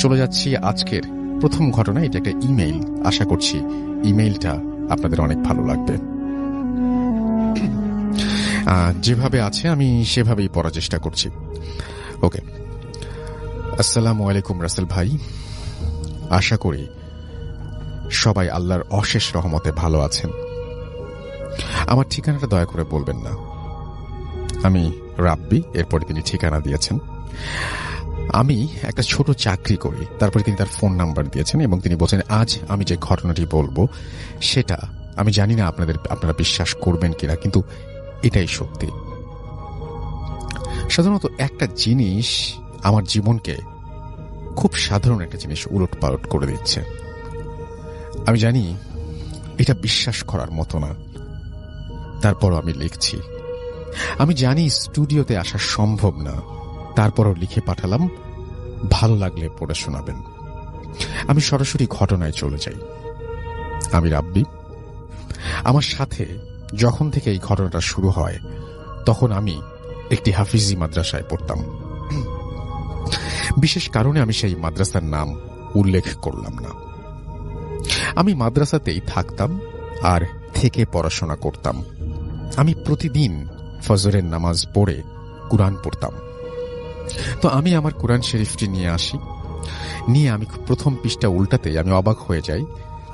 চলে যাচ্ছি আজকের প্রথম ঘটনা। এটা একটা ইমেইল। আশা করছি ইমেইলটা আপনাদের অনেক ভালো লাগবে। যেভাবে আছে আমি সেভাবেই পড়ার চেষ্টা করছি। ওকে। আসসালামু আলাইকুম রাসেল ভাই। আশা করি সবাই আল্লাহর অশেষ রহমতে ভালো আছেন। আমার ঠিকানাটা দয়া করে বলবেন না। আমি রাব্বি। এরপরে তিনি ঠিকানা দিয়েছেন। আমি একটা ছোট চাকরি করি। তারপরে তিনি তার ফোন নাম্বার দিয়েছেন এবং তিনি বলছেন আজ আমি যে ঘটনাটি বলবো সেটা আমি জানি না আপনারা বিশ্বাস করবেন কিনা, কিন্তু এটাই সত্যি। সাধারণত একটা জিনিস আমার জীবনকে, খুব সাধারণ একটা জিনিস, উলটপালট করে দিচ্ছে। আমি জানি এটা বিশ্বাস করার মতো না, তারপরও আমি লিখছি। আমি জানি স্টুডিওতে আসা সম্ভব না, তারপরও লিখে পাঠালাম। ভালো লাগলে পড়ে শোনাবেন। আমি সরাসরি ঘটনায় চলে যাই। আমি রাব্বি। আমার সাথে যখন থেকে এই ঘটনাটা শুরু হয় তখন আমি একটি হাফিজি মাদ্রাসায় পড়তাম। বিশেষ কারণে আমি সেই মাদ্রাসার নাম উল্লেখ করলাম না। আমি মাদ্রাসাতেই থাকতাম আর থেকে পড়াশোনা করতাম। আমি প্রতিদিন ফজরের নামাজ পড়ে কুরআন পড়তাম। তো আমি আমার কুরআন শরীফটি নিয়ে আসি। নিয়ে আমি প্রথম পৃষ্ঠা উল্টাতেই আমি অবাক হয়ে যাই।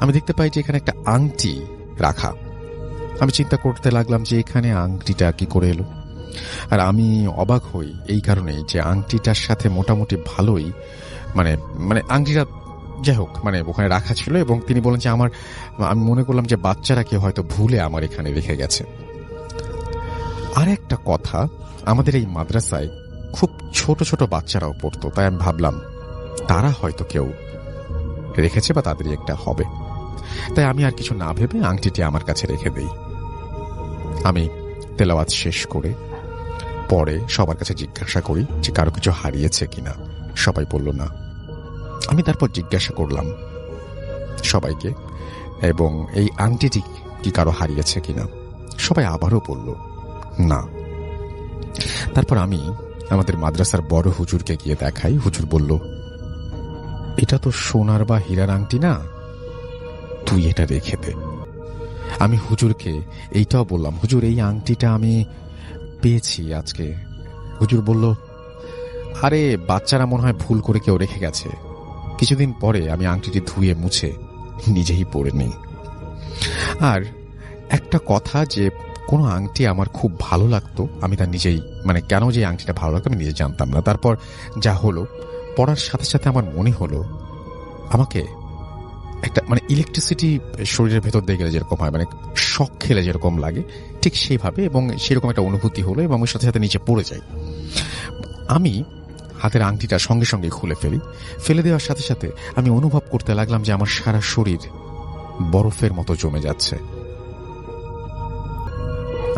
আমি দেখতে পাই যে এখানে একটা আংটি রাখা। আমি চিন্তা করতে লাগলাম যে এখানে আংটিটা কি করে এলো। আর আমি অবাক হই এই কারণেই যে আংটিটার সাথে মোটামুটি ভালোই মানে আংটিটা যাই হোক ওখানে রাখা ছিল। এবং তিনি বলেন যে আমি মনে করলাম যে বাচ্চারা কেউ হয়তো ভুলে আমার এখানে রেখে গেছে। আর একটা কথা, আমাদের এই মাদ্রাসায় খুব ছোট ছোট বাচ্চারাও পড়তো। তাই আমি ভাবলাম তারা হয়তো কেউ রেখেছে বা তাদেরই একটা হবে। তাই আমি আর কিছু না ভেবে আংটিটি আমার কাছে রেখে দেই। আমি তেলাওয়াত শেষ করে পরে সবার কাছে জিজ্ঞাসা করি যে কারো কিছু হারিয়েছে কিনা। সবাই বলল না। আমি তারপর জিজ্ঞাসা করলাম সবাইকে, এবং এই আংটিটি কি কারো হারিয়েছে কিনা। সবাই আবারও বলল না। তারপর আমি আমাদের মাদ্রাসার বড় হুজুরকে গিয়ে দেখাই। হুজুর বলল, এটা তো সোনার বা হীরার আংটি না, তুই এটা রেখে দে। আমি হুজুরকে এইটাও বললাম, হুজুর এই আংটিটা আমি পেয়েছি আজকে। হুজুর বলল, আরে বাচ্চারা মনে হয় ভুল করে কেউ রেখে গেছে। কিছুদিন পরে আমি আংটিটি ধুয়ে মুছে নিজেই পরে নিই। আর একটা কথা, যে কোনো আংটি আমার খুব ভালো লাগতো, আমি তা নিজেই কেন যে আংটিটা ভালো লাগতো আমি নিজে জানতাম না। তারপর যা হলো, পড়ার সাথে সাথে আমার মনে হলো আমাকে একটা ইলেকট্রিসিটি শরীরের ভেতর দিয়ে গেলে যেরকম হয়, শক খেলে যেরকম লাগে ঠিক সেইভাবে, এবং সেরকম একটা অনুভূতি হলো এবং ওর সাথে সাথে নিচে পড়ে যাই। আমি হাতের আংটিটা সঙ্গে সঙ্গে খুলে ফেলি। ফেলে দেওয়ার সাথে সাথে আমি অনুভব করতে লাগলাম যে আমার সারা শরীর বরফের মতো জমে যাচ্ছে।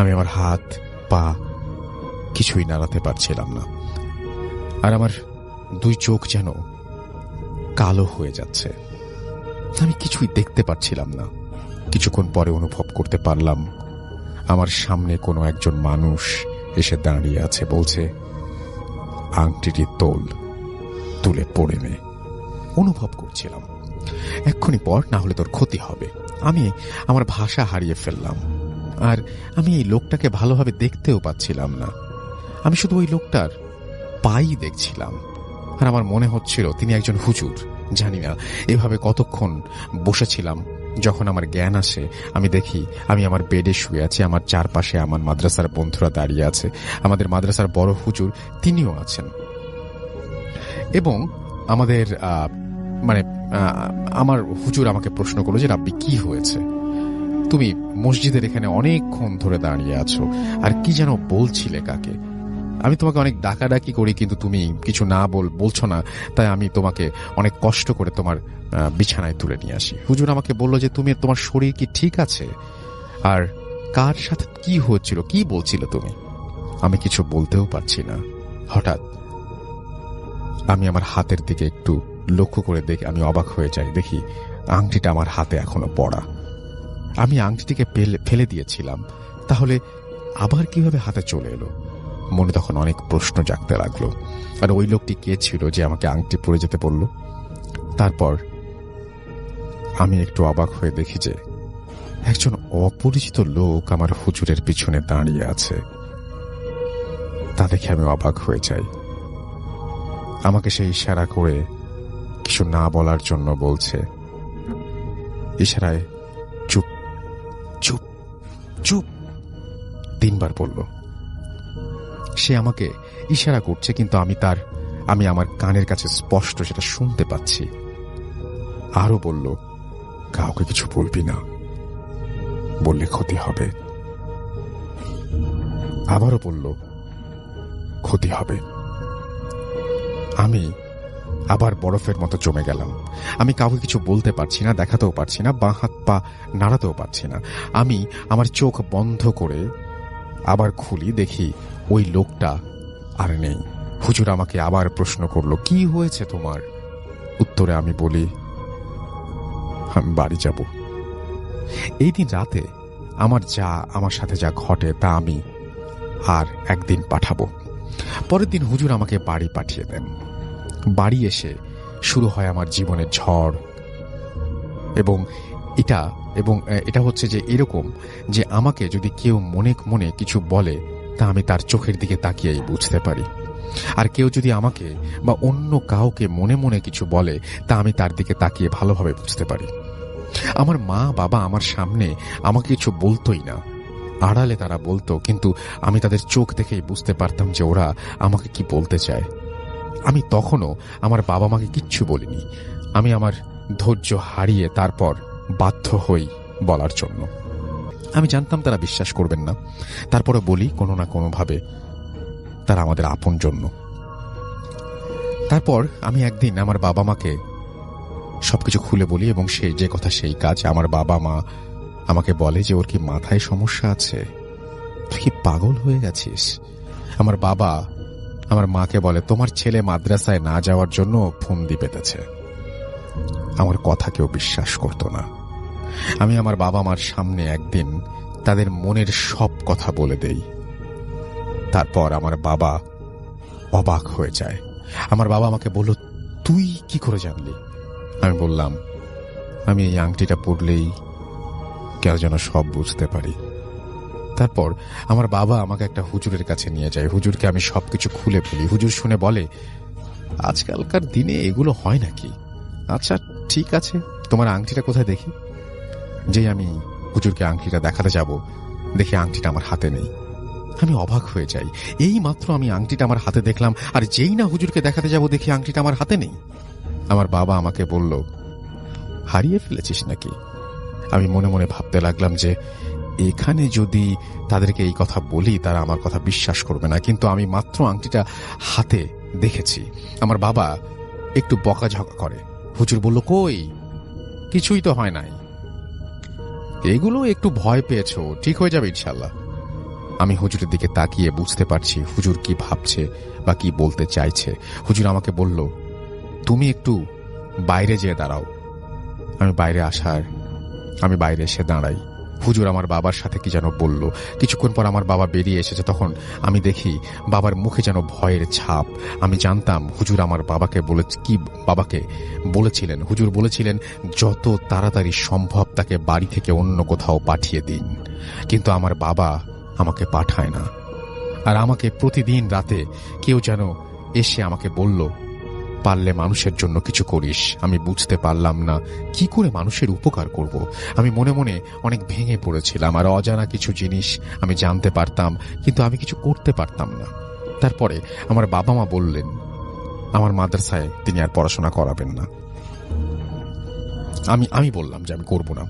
আমি আমার হাত পা কিছুই নাড়াতে পারছিলাম না। আর আমার দুই চোখ যেন কালো হয়ে যাচ্ছে। আমি কিছুই দেখতে পাচ্ছিলাম না। কিছুক্ষণ পরে অনুভব করতে পারলাম আমার সামনে কোনো একজন মানুষ এসে দাঁড়িয়ে আছে, বলছে, আংটিটি তুলে পড়ে নে। অনুভব করছিলাম এক্ষুনি পর, না হলে তোর ক্ষতি হবে। আমি আমার ভাষা হারিয়ে ফেললাম। আর আমি এই লোকটাকে ভালোভাবে দেখতেও পাচ্ছিলাম না। আমি শুধু ওই লোকটার পাই দেখছিলাম। আর আমার মনে হচ্ছিল তিনি একজন হুজুর। জানি না এভাবে কতক্ষণ বসেছিলাম। যখন আমার জ্ঞান আসে, আমি দেখি আমি আমার বেডে শুয়ে আছি। আমার চারপাশে আমার মাদ্রাসার বন্ধুরা দাঁড়িয়ে আছে। আমাদের মাদ্রাসার বড় হুজুর তিনিও আছেন। এবং আমাদের আমার হুজুর আমাকে প্রশ্ন করলো যে, রাব্বি কি হয়েছে? তুমি মসজিদের এখানে অনেকক্ষণ ধরে দাঁড়িয়ে আছো আর কি যেন বলছিলে কাকে? আমি তোমাকে অনেক ডাকাডাকি করি, কিন্তু তুমি কিছু না বলছো না। তাই আমি তোমাকে অনেক কষ্ট করে তোমার বিছানায় তুলে নিয়ে আসি। হুজুর আমাকে বলল যে, তোমার শরীর কি ঠিক আছে? আর কার সাথে কি হচ্ছিল, কি বলছিল তুমি? আমি কিছু বলতেও পারছি না। হঠাৎ আমি আমার হাতের দিকে একটু লক্ষ্য করে দেখি, আমি অবাক হয়ে যাই। দেখি আংটিটা আমার হাতে এখনো পড়া। আমি আংটিটিকে ফেলে দিয়েছিলাম, তাহলে আবার কিভাবে হাতে চলে এলো? মনে তখন অনেক প্রশ্ন জাগতে লাগলো। আর ওই লোকটি কে ছিল যে আমাকে আংটি পরে যেতে বলল? তারপর আমি একটু অবাক হয়ে দেখি যে একজন অপরিচিত লোক আমার হুজুরের পিছনে দাঁড়িয়ে আছে। তা দেখে আমি অবাক হয়ে যাই। আমাকে সে ইশারা করে কিছু না বলার জন্য বলছে। ইশারায় চুপ চুপ চুপ 3 বার বলল। সে আমাকে ইশারা করছে, কিন্তু আমি আমার কানের কাছে স্পষ্ট সেটা শুনতে পাচ্ছি। আরো বলল, কাউকে কিছু বলবি না, বললে ক্ষতি হবে। আবারও বলল, ক্ষতি হবে। আমি আবার বরফের মতো জমে গেলাম। আমি কাউকে কিছু বলতে পারছি না, দেখাতেও পারছি না, বাঁ হাত পা নাড়াতেও পারছি না। আমি আমার চোখ বন্ধ করে আবার খুলি, দেখি ওই লোকটা আর নেই। হুজুর আমাকে আবার প্রশ্ন করলো, কি হয়েছে তোমার? উত্তরে আমি বলি, আমি বাড়ি যাব। এই দিন রাতে আমার সাথে যা ঘটে তা আমি আর একদিন পাঠাবো। পরের দিন হুজুর আমাকে বাড়ি পাঠিয়ে দেন। বাড়ি এসে শুরু হয় আমার জীবনের ঝড়। এবং এটা হচ্ছে যে এরকম যে আমাকে যদি কেউ মনে মনে কিছু বলে তা আমি তার চোখের দিকে তাকিয়েই বুঝতে পারি। আর কেউ যদি আমাকে বা অন্য কাউকে মনে মনে কিছু বলে তা আমি তার দিকে তাকিয়ে ভালোভাবে বুঝতে পারি। আমার মা বাবা আমার সামনে আমাকে কিছু বলতোই না, আড়ালে তারা বলতো, কিন্তু আমি তাদের চোখ দেখেই বুঝতে পারতাম যে ওরা আমাকে কি বলতে চায়। আমি তখনও আমার বাবা মাকে কিচ্ছু বলিনি। আমি আমার ধৈর্য হারিয়ে তারপর বাধ্য হই বলার জন্য। আমি জানতাম তারা বিশ্বাস করবেন না, তারপরে বলি কোনো না কোনোভাবে, তারা আমাদের আপন জন্য। তারপর আমি একদিন আমার বাবা মাকে সবকিছু খুলে বলি এবং সেই যে কথা সেই কাজ। আমার বাবা মা আমাকে বলে যে ওর কি মাথায় সমস্যা আছে, তুই কি পাগল হয়ে গেছিস? আমার বাবা আমার মাকে বলে, তোমার ছেলে মাদ্রাসায় না যাওয়ার জন্য ফন্দি পেতেছে। আমার কথা কেউ বিশ্বাস করত না। আমি আমার বাবা মার সামনে একদিন তাদের মনের সব কথা বলে দেই। তারপর আমার বাবা অবাক হয়ে যায়। আমার বাবা আমাকে বলল, তুই কি করে জানলি? আমি বললাম, আমি এই আংটিটা পরলেই কেউ যেন সব বুঝতে পারি। তারপর আমার বাবা আমাকে একটা হুজুরের কাছে নিয়ে যায়। হুজুরকে আমি সবকিছু খুলে বলি। হুজুর শুনে বলে, আজকালকার দিনে এগুলো হয় নাকি? আচ্ছা ঠিক আছে, তোমার আংটিটা কোথায় দেখি। যেই আমি হুজুরকে আংটিটা দেখাতে যাব, দেখি আংটিটা আমার হাতে নেই। আমি অবাক হয়ে যাই। এই মাত্র আমি আংটিটা আমার হাতে দেখলাম, আর যেই না হুজুরকে দেখাতে যাব দেখি আংটিটা আমার হাতে নেই। আমার বাবা আমাকে বলল, হারিয়ে ফেলেছিস নাকি? আমি মনে মনে ভাবতে লাগলাম যে এখানে যদি তাদেরকে এই কথা বলি তারা আমার কথা বিশ্বাস করবে না, কিন্তু আমি মাত্র আংটিটা হাতে দেখেছি। আমার বাবা একটু বকাঝকা করে। হুজুর বলল, কই, কিছুই তো হয় নাই, এগুলো একটু ভয় পেয়েছো, ঠিক হয়ে যাবে ইনশাল্লাহ। আমি হুজুরের দিকে তাকিয়ে বুঝতে পারছি হুজুর কি ভাবছে বা কি বলতে চাইছে। হুজুর আমাকে বলল, তুমি একটু বাইরে যেয়ে দাঁড়াও। আমি বাইরে এসে দাঁড়াই। হুজুর আমার বাবার সাথে কি যেন বলল। কিছুক্ষণ পর আমার বাবা বেরিয়ে এসেছে। তখন আমি দেখি বাবার মুখে যেন ভয়ের ছাপ। আমি জানতাম হুজুর আমার বাবাকে বলেছিলেন, হুজুর বলেছিলেন যত তাড়াতাড়ি সম্ভব তাকে বাড়ি থেকে অন্য কোথাও পাঠিয়ে দিন, কিন্তু আমার বাবা আমাকে পাঠায় না। আর আমাকে প্রতিদিন রাতে কেউ যেন এসে আমাকে বলল, পারলে মানুষের জন্য কিছু করিস। আমি বুঝতে পারলাম না কি করে মানুষের উপকার করব। আমি মনে মনে অনেক ভেঙে পড়েছিলাম, আর অজানা কিছু জিনিস আমি জানতে পারতাম, কিন্তু আমি কিছু করতে পারতাম না। তারপরে আমার বাবা মা বললেন আমার মাদ্রাসায় তিনি আর পড়াশোনা করাবেন না। আমি বললাম যে আমি করব না।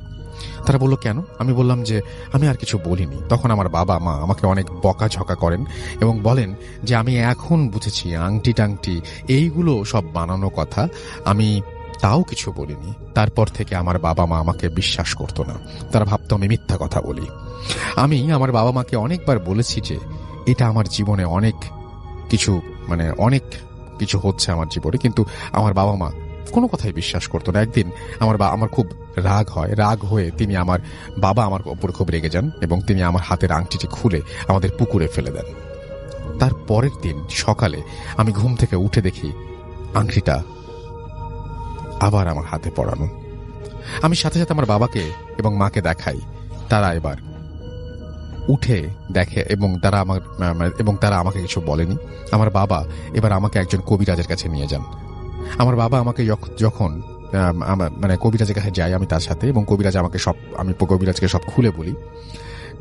তারা বলল, কেন? আমি বললাম যে আমি আর কিছু বলিনি। তখন আমার বাবা মা আমাকে অনেক বকাঝকা করেন এবং বলেন যে আমি এখন বুঝেছি আংটি টাংটি এইগুলো সব বানানো কথা, আমি তাও কিছু বলিনি। তারপর থেকে আমার বাবা মা আমাকে বিশ্বাস করতো না, তারা ভাবতো আমি মিথ্যা কথা বলি। আমি আমার বাবা মাকে অনেকবার বলেছি যে এটা আমার জীবনে অনেক কিছু হচ্ছে আমার জীবনে, কিন্তু আমার বাবা মা কোনো কথাই বিশ্বাস করতো না। একদিন আমার খুব রাগ হয়। রাগ হয়ে আমার উপর খুব রেগে যান এবং তিনি আমার হাতের আংটিটি খুলে আমাদের পুকুরে ফেলে দেন। তার পরের দিন সকালে আমি ঘুম থেকে উঠে দেখি আংটিটা আবার আমার হাতে পড়ানো। আমি সাথে সাথে আমার বাবাকে এবং মাকে দেখাই। তারা এবার উঠে দেখে এবং তারা আমাকে কিছু বলেনি। আমার বাবা এবার আমাকে একজন কবিরাজের কাছে নিয়ে যান। আমার বাবা আমাকে যখন কবিরাজের কাছে যাই আমি তার সাথে, এবং আমি কবিরাজকে সব খুলে বলি।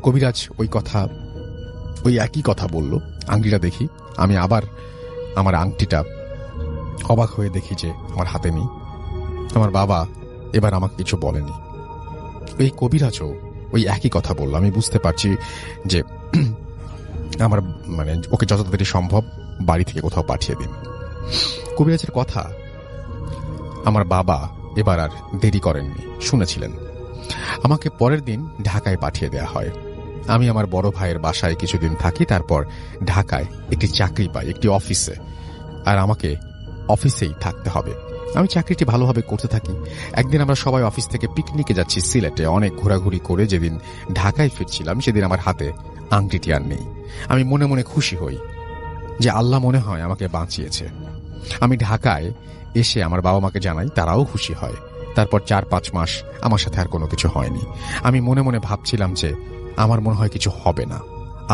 কবিরাজ ওই একই কথা বলল। আংটিটা দেখি, আমি আবার আমার আংটিটা অবাক হয়ে দেখি যে আমার হাতে নেই। আমার বাবা এবার আমাকে কিছু বলেনি। এই কবিরাজও ওই একই কথা বলল। আমি বুঝতে পারছি যে আমার ওকে যত তাড়াতাড়ি সম্ভব বাড়ি থেকে কোথাও পাঠিয়ে দিন। কবিরাজের কথা আমার বাবা এবার আর দেরি করেননি, শুনেছিলেন। আমাকে পরের দিন ঢাকায় পাঠিয়ে দেয়া হয়। আমি আমার বড় ভাইয়ের বাসায় কিছুদিন থাকি, তারপর ঢাকায় একটি চাকরি পাই, একটি অফিসে। আর আমাকে অফিসেই থাকতে হবে। আমি চাকরিটি ভালোভাবে করতে থাকি। একদিন আমরা সবাই অফিস থেকে পিকনিকে যাচ্ছি সিলেটে। অনেক ঘোরাঘুরি করে যেদিন ঢাকায় ফিরছিলাম সেদিন আমার হাতে আংটিটি আর নেই। আমি মনে মনে খুশি হই যে আল্লাহ মনে হয় আমাকে বাঁচিয়েছে। আমি ঢাকায় এসে আমার বাবা মাকে জানাই, তারাও খুশি হয়। তারপর 4-5 মাস আমার সাথে আর কোনো কিছু হয়নি। আমি মনে মনে ভাবছিলাম যে আমার মনে হয় কিছু হবে না,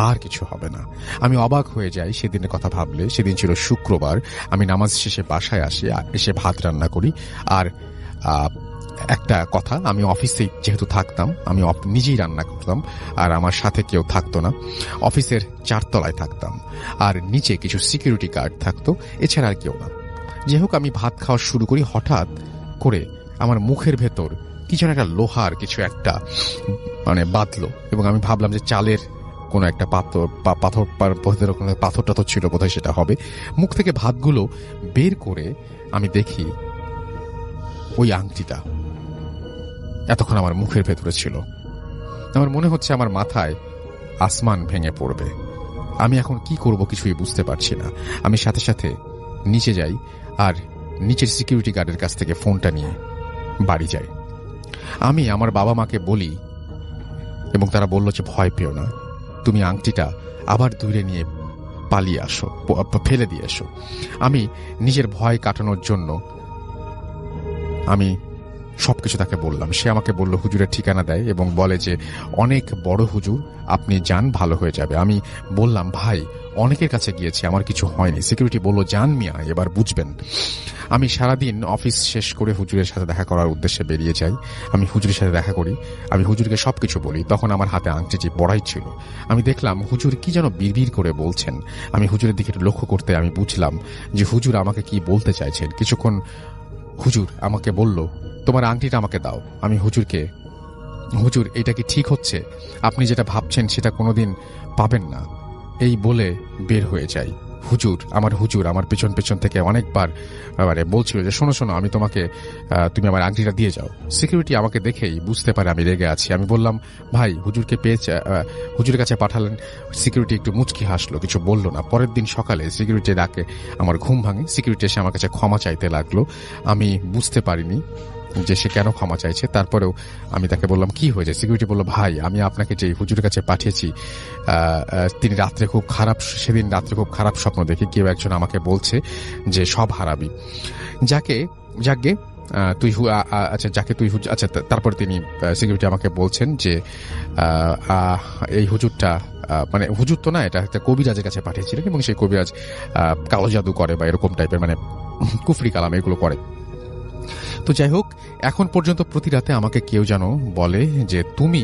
আর কিছু হবে না। আমি অবাক হয়ে যাই সেদিনের কথা ভাবলে। সেদিন ছিল শুক্রবার। আমি নামাজ শেষে বাসায় আসি, এসে ভাত রান্না করি। আর একটা কথা, আমি অফিসেই যেহেতু থাকতাম, আমি নিজেই রান্না করতাম, আর আমার সাথে কেউ থাকতো না। অফিসের 4 তলায় থাকতাম, আর নিচে কিছু সিকিউরিটি গার্ড থাকতো, এছাড়া আর কেউ না। যাই হোক, আমি ভাত খাওয়া শুরু করি। হঠাৎ করে আমার মুখের ভেতর কি যেন একটা লোহার কিছু একটা বাঁধলো, এবং আমি ভাবলাম যে চালের কোনো একটা পাথর টাথর ছিল বোধহয়, সেটা হবে। মুখ থেকে ভাতগুলো বের করে আমি দেখি ওই আংটিটা এতক্ষণ আমার মুখের ভেতরে ছিল। আমার মনে হচ্ছে আমার মাথায় আসমান ভেঙে পড়বে। আমি এখন কি করব কিছুই বুঝতে পারছি না। আমি সাথে সাথে নিচে যাই, আর নিচের সিকিউরিটি গার্ডের কাছ থেকে ফোনটা নিয়ে বাড়ি যাই। আমি আমার বাবা মাকে বলি, এবং তারা বলল যে ভয় পেও না, তুমি আংটিটা আবার দূরে নিয়ে পালিয়ে আসো, ফেলে দিয়ে এসো। আমি নিজের ভয় কাটানোর জন্য আমি সবকিছু তাকে বললাম। সে আমাকে বলল, হুজুরের ঠিকানা দেয় এবং বলে যে অনেক বড় হুজুর, আপনি যান, ভালো হয়ে যাবে। আমি বললাম, ভাই অনেকের কাছে গিয়েছি, আমার কিছু হয়নি। সিকিউরিটি বলল, যান মিয়া, এবার বুঝবেন। আমি সারাদিন অফিস শেষ করে হুজুরের সাথে দেখা করার উদ্দেশ্যে বেরিয়ে যাই। আমি হুজুরের সাথে দেখা করি, আমি হুজুরকে সবকিছু বলি। তখন আমার হাতে আংটিটি পড়াই ছিল। আমি দেখলাম হুজুর কি যেন বিড়বিড় করে বলছেন। আমি হুজুরের দিকে লক্ষ্য করতে আমি বুঝলাম যে হুজুর আমাকে কি বলতে চাইছেন। কিছুক্ষণ হুজুর আমাকে বলল, তোমার আংটিটা আমাকে দাও। আমি হুজুরকে, হুজুর এটা কি ঠিক হচ্ছে? আপনি যেটা ভাবছেন সেটা কোনোদিন পাবেন না, এই বলে বের হয়ে যাই। হুজুর আমার পেছন পেছন থেকে অনেকবার বলছিল যে শোনো শোনো, আমি তুমি আমার আংটিটা দিয়ে যাও। সিকিউরিটি আমাকে দেখেই বুঝতে পারে আমি রেগে আছি। আমি বললাম, ভাই হুজুরকে পেয়েছে, হুজুরের কাছে পাঠালেন। সিকিউরিটি একটু মুচকি হাসলো, কিছু বলল না। পরের দিন সকালে সিকিউরিটি ডাকে আমার ঘুম ভাঙে। সিকিউরিটি এসে আমার কাছে ক্ষমা চাইতে লাগলো। আমি বুঝতে পারিনি যে সে কেন ক্ষমা চাইছে। তারপরেও আমি তাকে বললাম, কি হয়েছে? সিকিউরিটি বলল, ভাই আমি আপনাকে যে হুজুরের কাছে পাঠিয়েছি, সেদিন রাত্রে খুব খারাপ স্বপ্ন দেখি। কেউ একজন আমাকে বলছে যে সব হারাবি। যাকে তুই আচ্ছা। তারপরে তিনি সিকিউরিটি আমাকে বলছেন যে এই হুজুরটা হুজুর তো না, এটা একটা কবিরাজের কাছে পাঠিয়েছিলেন, এবং সেই কবিরাজ কালো জাদু করে বা এরকম টাইপের কুফরি কালাম এগুলো করে। তো যাই হোক, এখন পর্যন্ত প্রতি রাতে আমাকে কেউ যেন বলে যে তুমি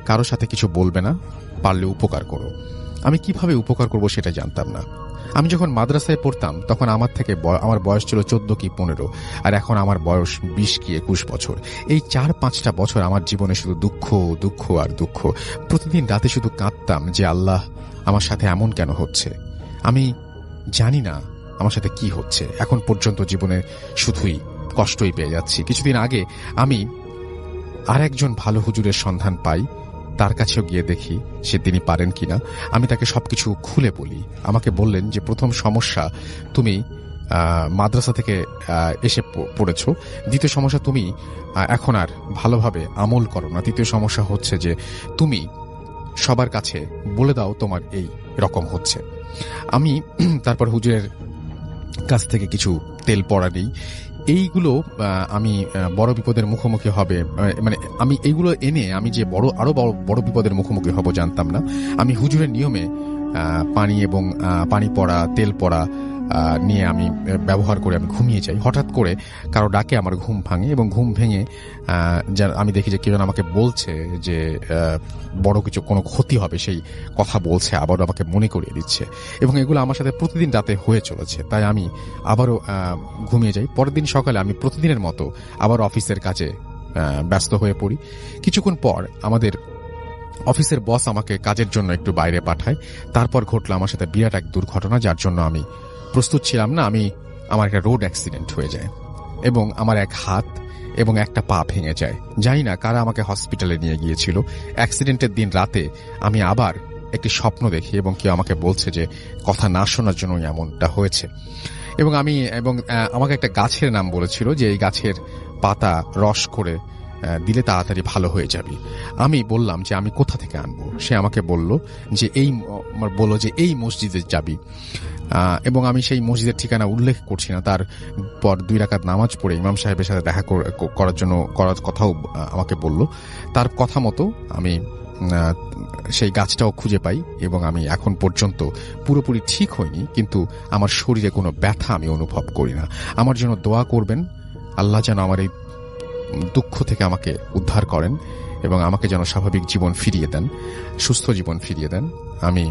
কারো সাথে কিছু বলবে না, পারলে উপকার করো। আমি কিভাবে উপকার করব সেটা জানতাম না। আমি যখন মাদ্রাসায় পড়তাম তখন আমার বয়স ছিল 14 কি 15, আর এখন আমার বয়স 20 কি 21 বছর। এই 4-5টা বছর আমার জীবনে শুধু দুঃখ দুঃখ আর দুঃখ। প্রতিদিন রাতে শুধু কাঁদতাম যে আল্লাহ, আমার সাথে এমন কেন হচ্ছে? আমি জানি না আমার সাথে কি হচ্ছে। এখন পর্যন্ত জীবনে শুধুই কষ্টই পেয়ে যাচ্ছি। কিছুদিন আগে আমি আর একজন ভালো হুজুরের সন্ধান পাই। তার কাছেও গিয়ে দেখি তিনি পারেন কিনা। আমি তাকে সবকিছু খুলে বলি। আমাকে বললেন যে প্রথম সমস্যা, তুমি মাদ্রাসা থেকে এসে পড়েছ। দ্বিতীয় সমস্যা, তুমি এখন আর ভালোভাবে আমল করো না। তৃতীয় সমস্যা হচ্ছে যে তুমি সবার কাছে বলে দাও তোমার এই রকম হচ্ছে। আমি তারপর হুজুরের কাছ থেকে কিছু তেল পড়া নিই। এইগুলো আমি বড় বিপদের মুখোমুখি হবে, মানে আমি এইগুলো এনে আমি যে আরো বড় বিপদের মুখোমুখি হব জানতাম না। আমি হুজুরের নিয়মে পানি এবং পানি পড়া, তেল পড়া নিয়ে আমি ব্যবহার করে আমি ঘুমিয়ে যাই। হঠাৎ করে কারো ডাকে আমার ঘুম ভাঙে এবং ঘুম ভেঙে আমি দেখি যে কেউ আমাকে বলছে যে বড় কিছু কোনো ক্ষতি হবে, সেই কথা বলছে, আবারও আমাকে মনে করিয়ে দিচ্ছে, এবং এগুলো আমার সাথে প্রতিদিন রাতে হয়ে চলেছে। তাই আমি আবারও ঘুমিয়ে যাই। পরের দিন সকালে আমি প্রতিদিনের মতো আবার অফিসের কাজে ব্যস্ত হয়ে পড়ি। কিছুক্ষণ পর আমাদের অফিসের বস আমাকে কাজের জন্য একটু বাইরে পাঠায়। তারপর ঘটলো আমার সাথে বিরাট এক দুর্ঘটনা, যার জন্য আমি প্রস্তুত ছিলাম না। আমার একটা রোড অ্যাক্সিডেন্ট হয়ে যায় এবং আমার এক হাত এবং একটা পা ভেঙে যায়। জানি না কারা আমাকে হসপিটালে নিয়ে গিয়েছিল। অ্যাক্সিডেন্টের দিন রাতে আমি আবার একটি স্বপ্ন দেখি এবং কেউ আমাকে বলছে যে কথা না শোনার জন্য এমনটা হয়েছে, এবং আমাকে একটা গাছের নাম বলেছিল যে এই গাছের পাতা রস করে দিলে তাড়াতাড়ি ভালো হয়ে যাবে। আমি বললাম যে আমি কোথা থেকে আনবো। সে আমাকে বলল যে এই মসজিদে যাবি, এবং আমি সেই মসজিদের ঠিকানা উল্লেখ করছি না। তারপর 2 রাকাত নামাজ পড়ে ইমাম সাহেবের সাথে দেখা করার কথাও আমাকে বলল। তার কথা মতো আমি সেই গাছটাও খুঁজে পাই, এবং আমি এখন পর্যন্ত পুরোপুরি ঠিক হইনি, কিন্তু আমার শরীরে কোনো ব্যথা আমি অনুভব করি না। আমার জন্য দোয়া করবেন, আল্লাহ যেন আমার এই দুঃখ থেকে আমাকে উদ্ধার করেন এবং আমাকে যেন স্বাভাবিক জীবন ফিরিয়ে দেন, সুস্থ জীবন ফিরিয়ে দেন। আমি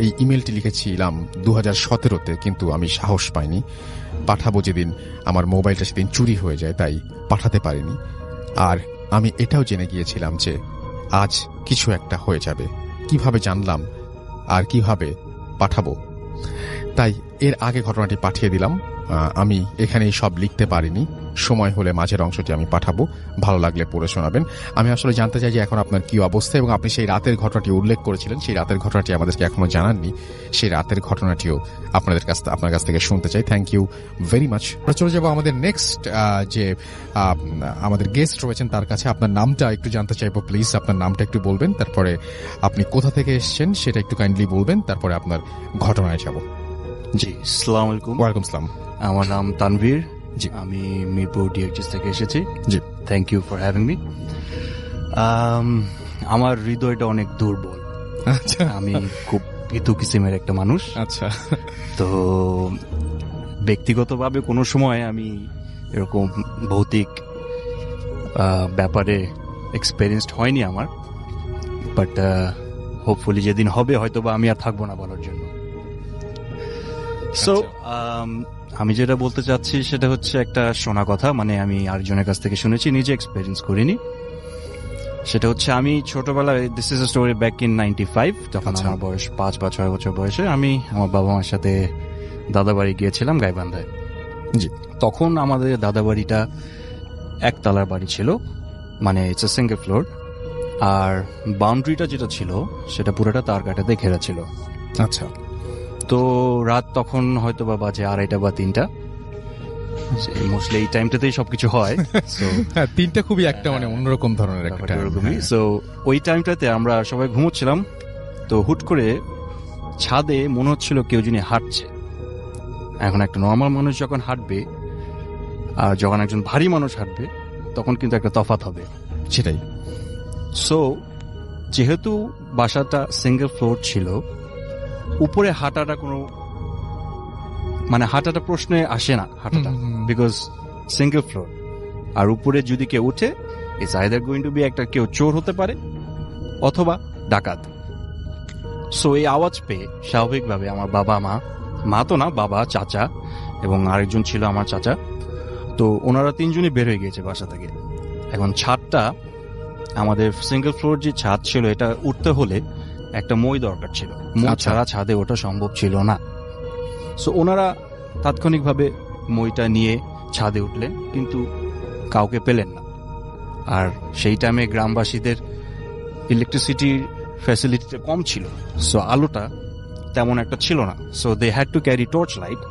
এই ইমেলটি লিখেছিলাম 2017-তে, কিন্তু আমি সাহস পাইনি। পাঠাবো যেদিন আমার মোবাইলটা সেদিন চুরি হয়ে যায়, তাই পাঠাতে পারিনি। আর আমি এটাও জেনে গিয়েছিলাম যে আজ কিছু একটা হয়ে যাবে। কিভাবে জানলাম আর কিভাবে পাঠাবো, তাই এর আগে ঘটনাটি পাঠিয়ে দিলাম। আমি এখানেই সব লিখতে পারিনি, সময় হলে মাঝের অংশটি আমি পাঠাবো, ভালো লাগলে পড়ে শোনাবেন। আমি আসলে জানতে চাই যে এখন আপনার কি অবস্থা, এবং আপনি সেই রাতের ঘটনাটি উল্লেখ করেছিলেন, সেই রাতের ঘটনাটি আমাদেরকে এখনো জানাননি। সেই রাতের ঘটনাটিও আপনার কাছ থেকে শুনতে চাই। Thank you very much. আমরা চলে যাবো আমাদের নেক্সট যে আমাদের গেস্ট রয়েছেন তার কাছে। আপনার নামটা একটু জানতে চাইবো, প্লিজ আপনার নামটা একটু বলবেন, তারপরে আপনি কোথা থেকে এসেছেন সেটা একটু কাইন্ডলি বলবেন, তারপরে আপনার ঘটনায় যাব। জি, আসসালামু আলাইকুম। ওয়ালাইকুম আসসালাম। আমার নাম তানভীর। জি, আমি মিরপুর ডিএইচএস থেকে এসেছি। জি, thank you for having me. আমার হৃদয়টা অনেক দুর্বল। আচ্ছা, আমি খুব ভীতু কিসিমের একটা মানুষ। আচ্ছা, তো ব্যক্তিগতভাবে কোনো সময় আমি এরকম ভৌতিক ব্যাপারে এক্সপেরিয়েন্সড হয়নি আমার, বাট হোপফুলি যেদিন হবে হয়তো বা আমি আর থাকবো না বলার জন্য। সো আমি যেটা বলতে চাচ্ছি সেটা হচ্ছে একটা শোনা কথা, মানে আমি আরেকজনের কাছ থেকে শুনেছি, নিজে এক্সপেরিয়েন্স করিনি। সেটা হচ্ছে আমি ছোটবেলায়, this is a story back in 95, যখন আমার বয়স 5 বা 6 বছর বয়সে, আমি আমার বাবা মার সাথে দাদাবাড়ি গিয়েছিলাম গাইবান্ধায়। জি, তখন আমাদের দাদাবাড়িটা একতলার বাড়ি ছিল, মানে ইটস এ সিঙ্গেল ফ্লোর, আর বাউন্ডারিটা যেটা ছিল সেটা পুরোটা তার কাটাতে ঘেরা ছিল। আচ্ছা, তো রাত তখন হয়তো বা বাজে 2:30 বা 3টা, মোস্টলি এই টাইমটাতেই সবকিছু হয়। হ্যাঁ, 3টা খুবই একটা মানে অন্যরকম ধরনের একটা এরকমই। সো ওই টাইমটাতে আমরা সবাই ঘুমোচ্ছিলাম, তো হুট করে ছাদে মনে হচ্ছিল কেউ যিনি হাঁটছে। এখন একটা নর্মাল মানুষ যখন হাঁটবে আর যখন একজন ভারী মানুষ হাঁটবে তখন কিন্তু একটা তফাৎ হবে। সেটাই। সো যেহেতু বাসাটা সিঙ্গেল ফ্লোর ছিল, উপরে হাঁটাটা হাঁটাটা প্রশ্নে আসে না, হাঁটাটা, বিকজ সিঙ্গেল ফ্লোর। আর উপরে যদি কেউ উঠে, it's either going to be একটা কেউ চোর হতে পারে অথবা ডাকাত। সো এই আওয়াজ পেয়ে স্বাভাবিকভাবে আমার বাবা মা তো না, বাবা, চাচা এবং আরেকজন ছিল আমার চাচা, তো ওনারা 3 জনই বের হয়ে গিয়েছে বাসা থেকে। এখন ছাদটা, আমাদের সিঙ্গেল ফ্লোর যে ছাদ ছিল, এটা উঠতে হলে একটা মই দরকার ছিল, মই ছাড়া ছাদে ওঠা সম্ভব ছিল না। সো ওনারা তাৎক্ষণিকভাবে মইটা নিয়ে ছাদে উঠলেন, কিন্তু কাউকে পেলেন না। আর সেই টাইমে গ্রামবাসীদের ইলেকট্রিসিটির ফ্যাসিলিটিটা কম ছিল, সো আলোটা তেমন একটা ছিল না। So they had to carry torch light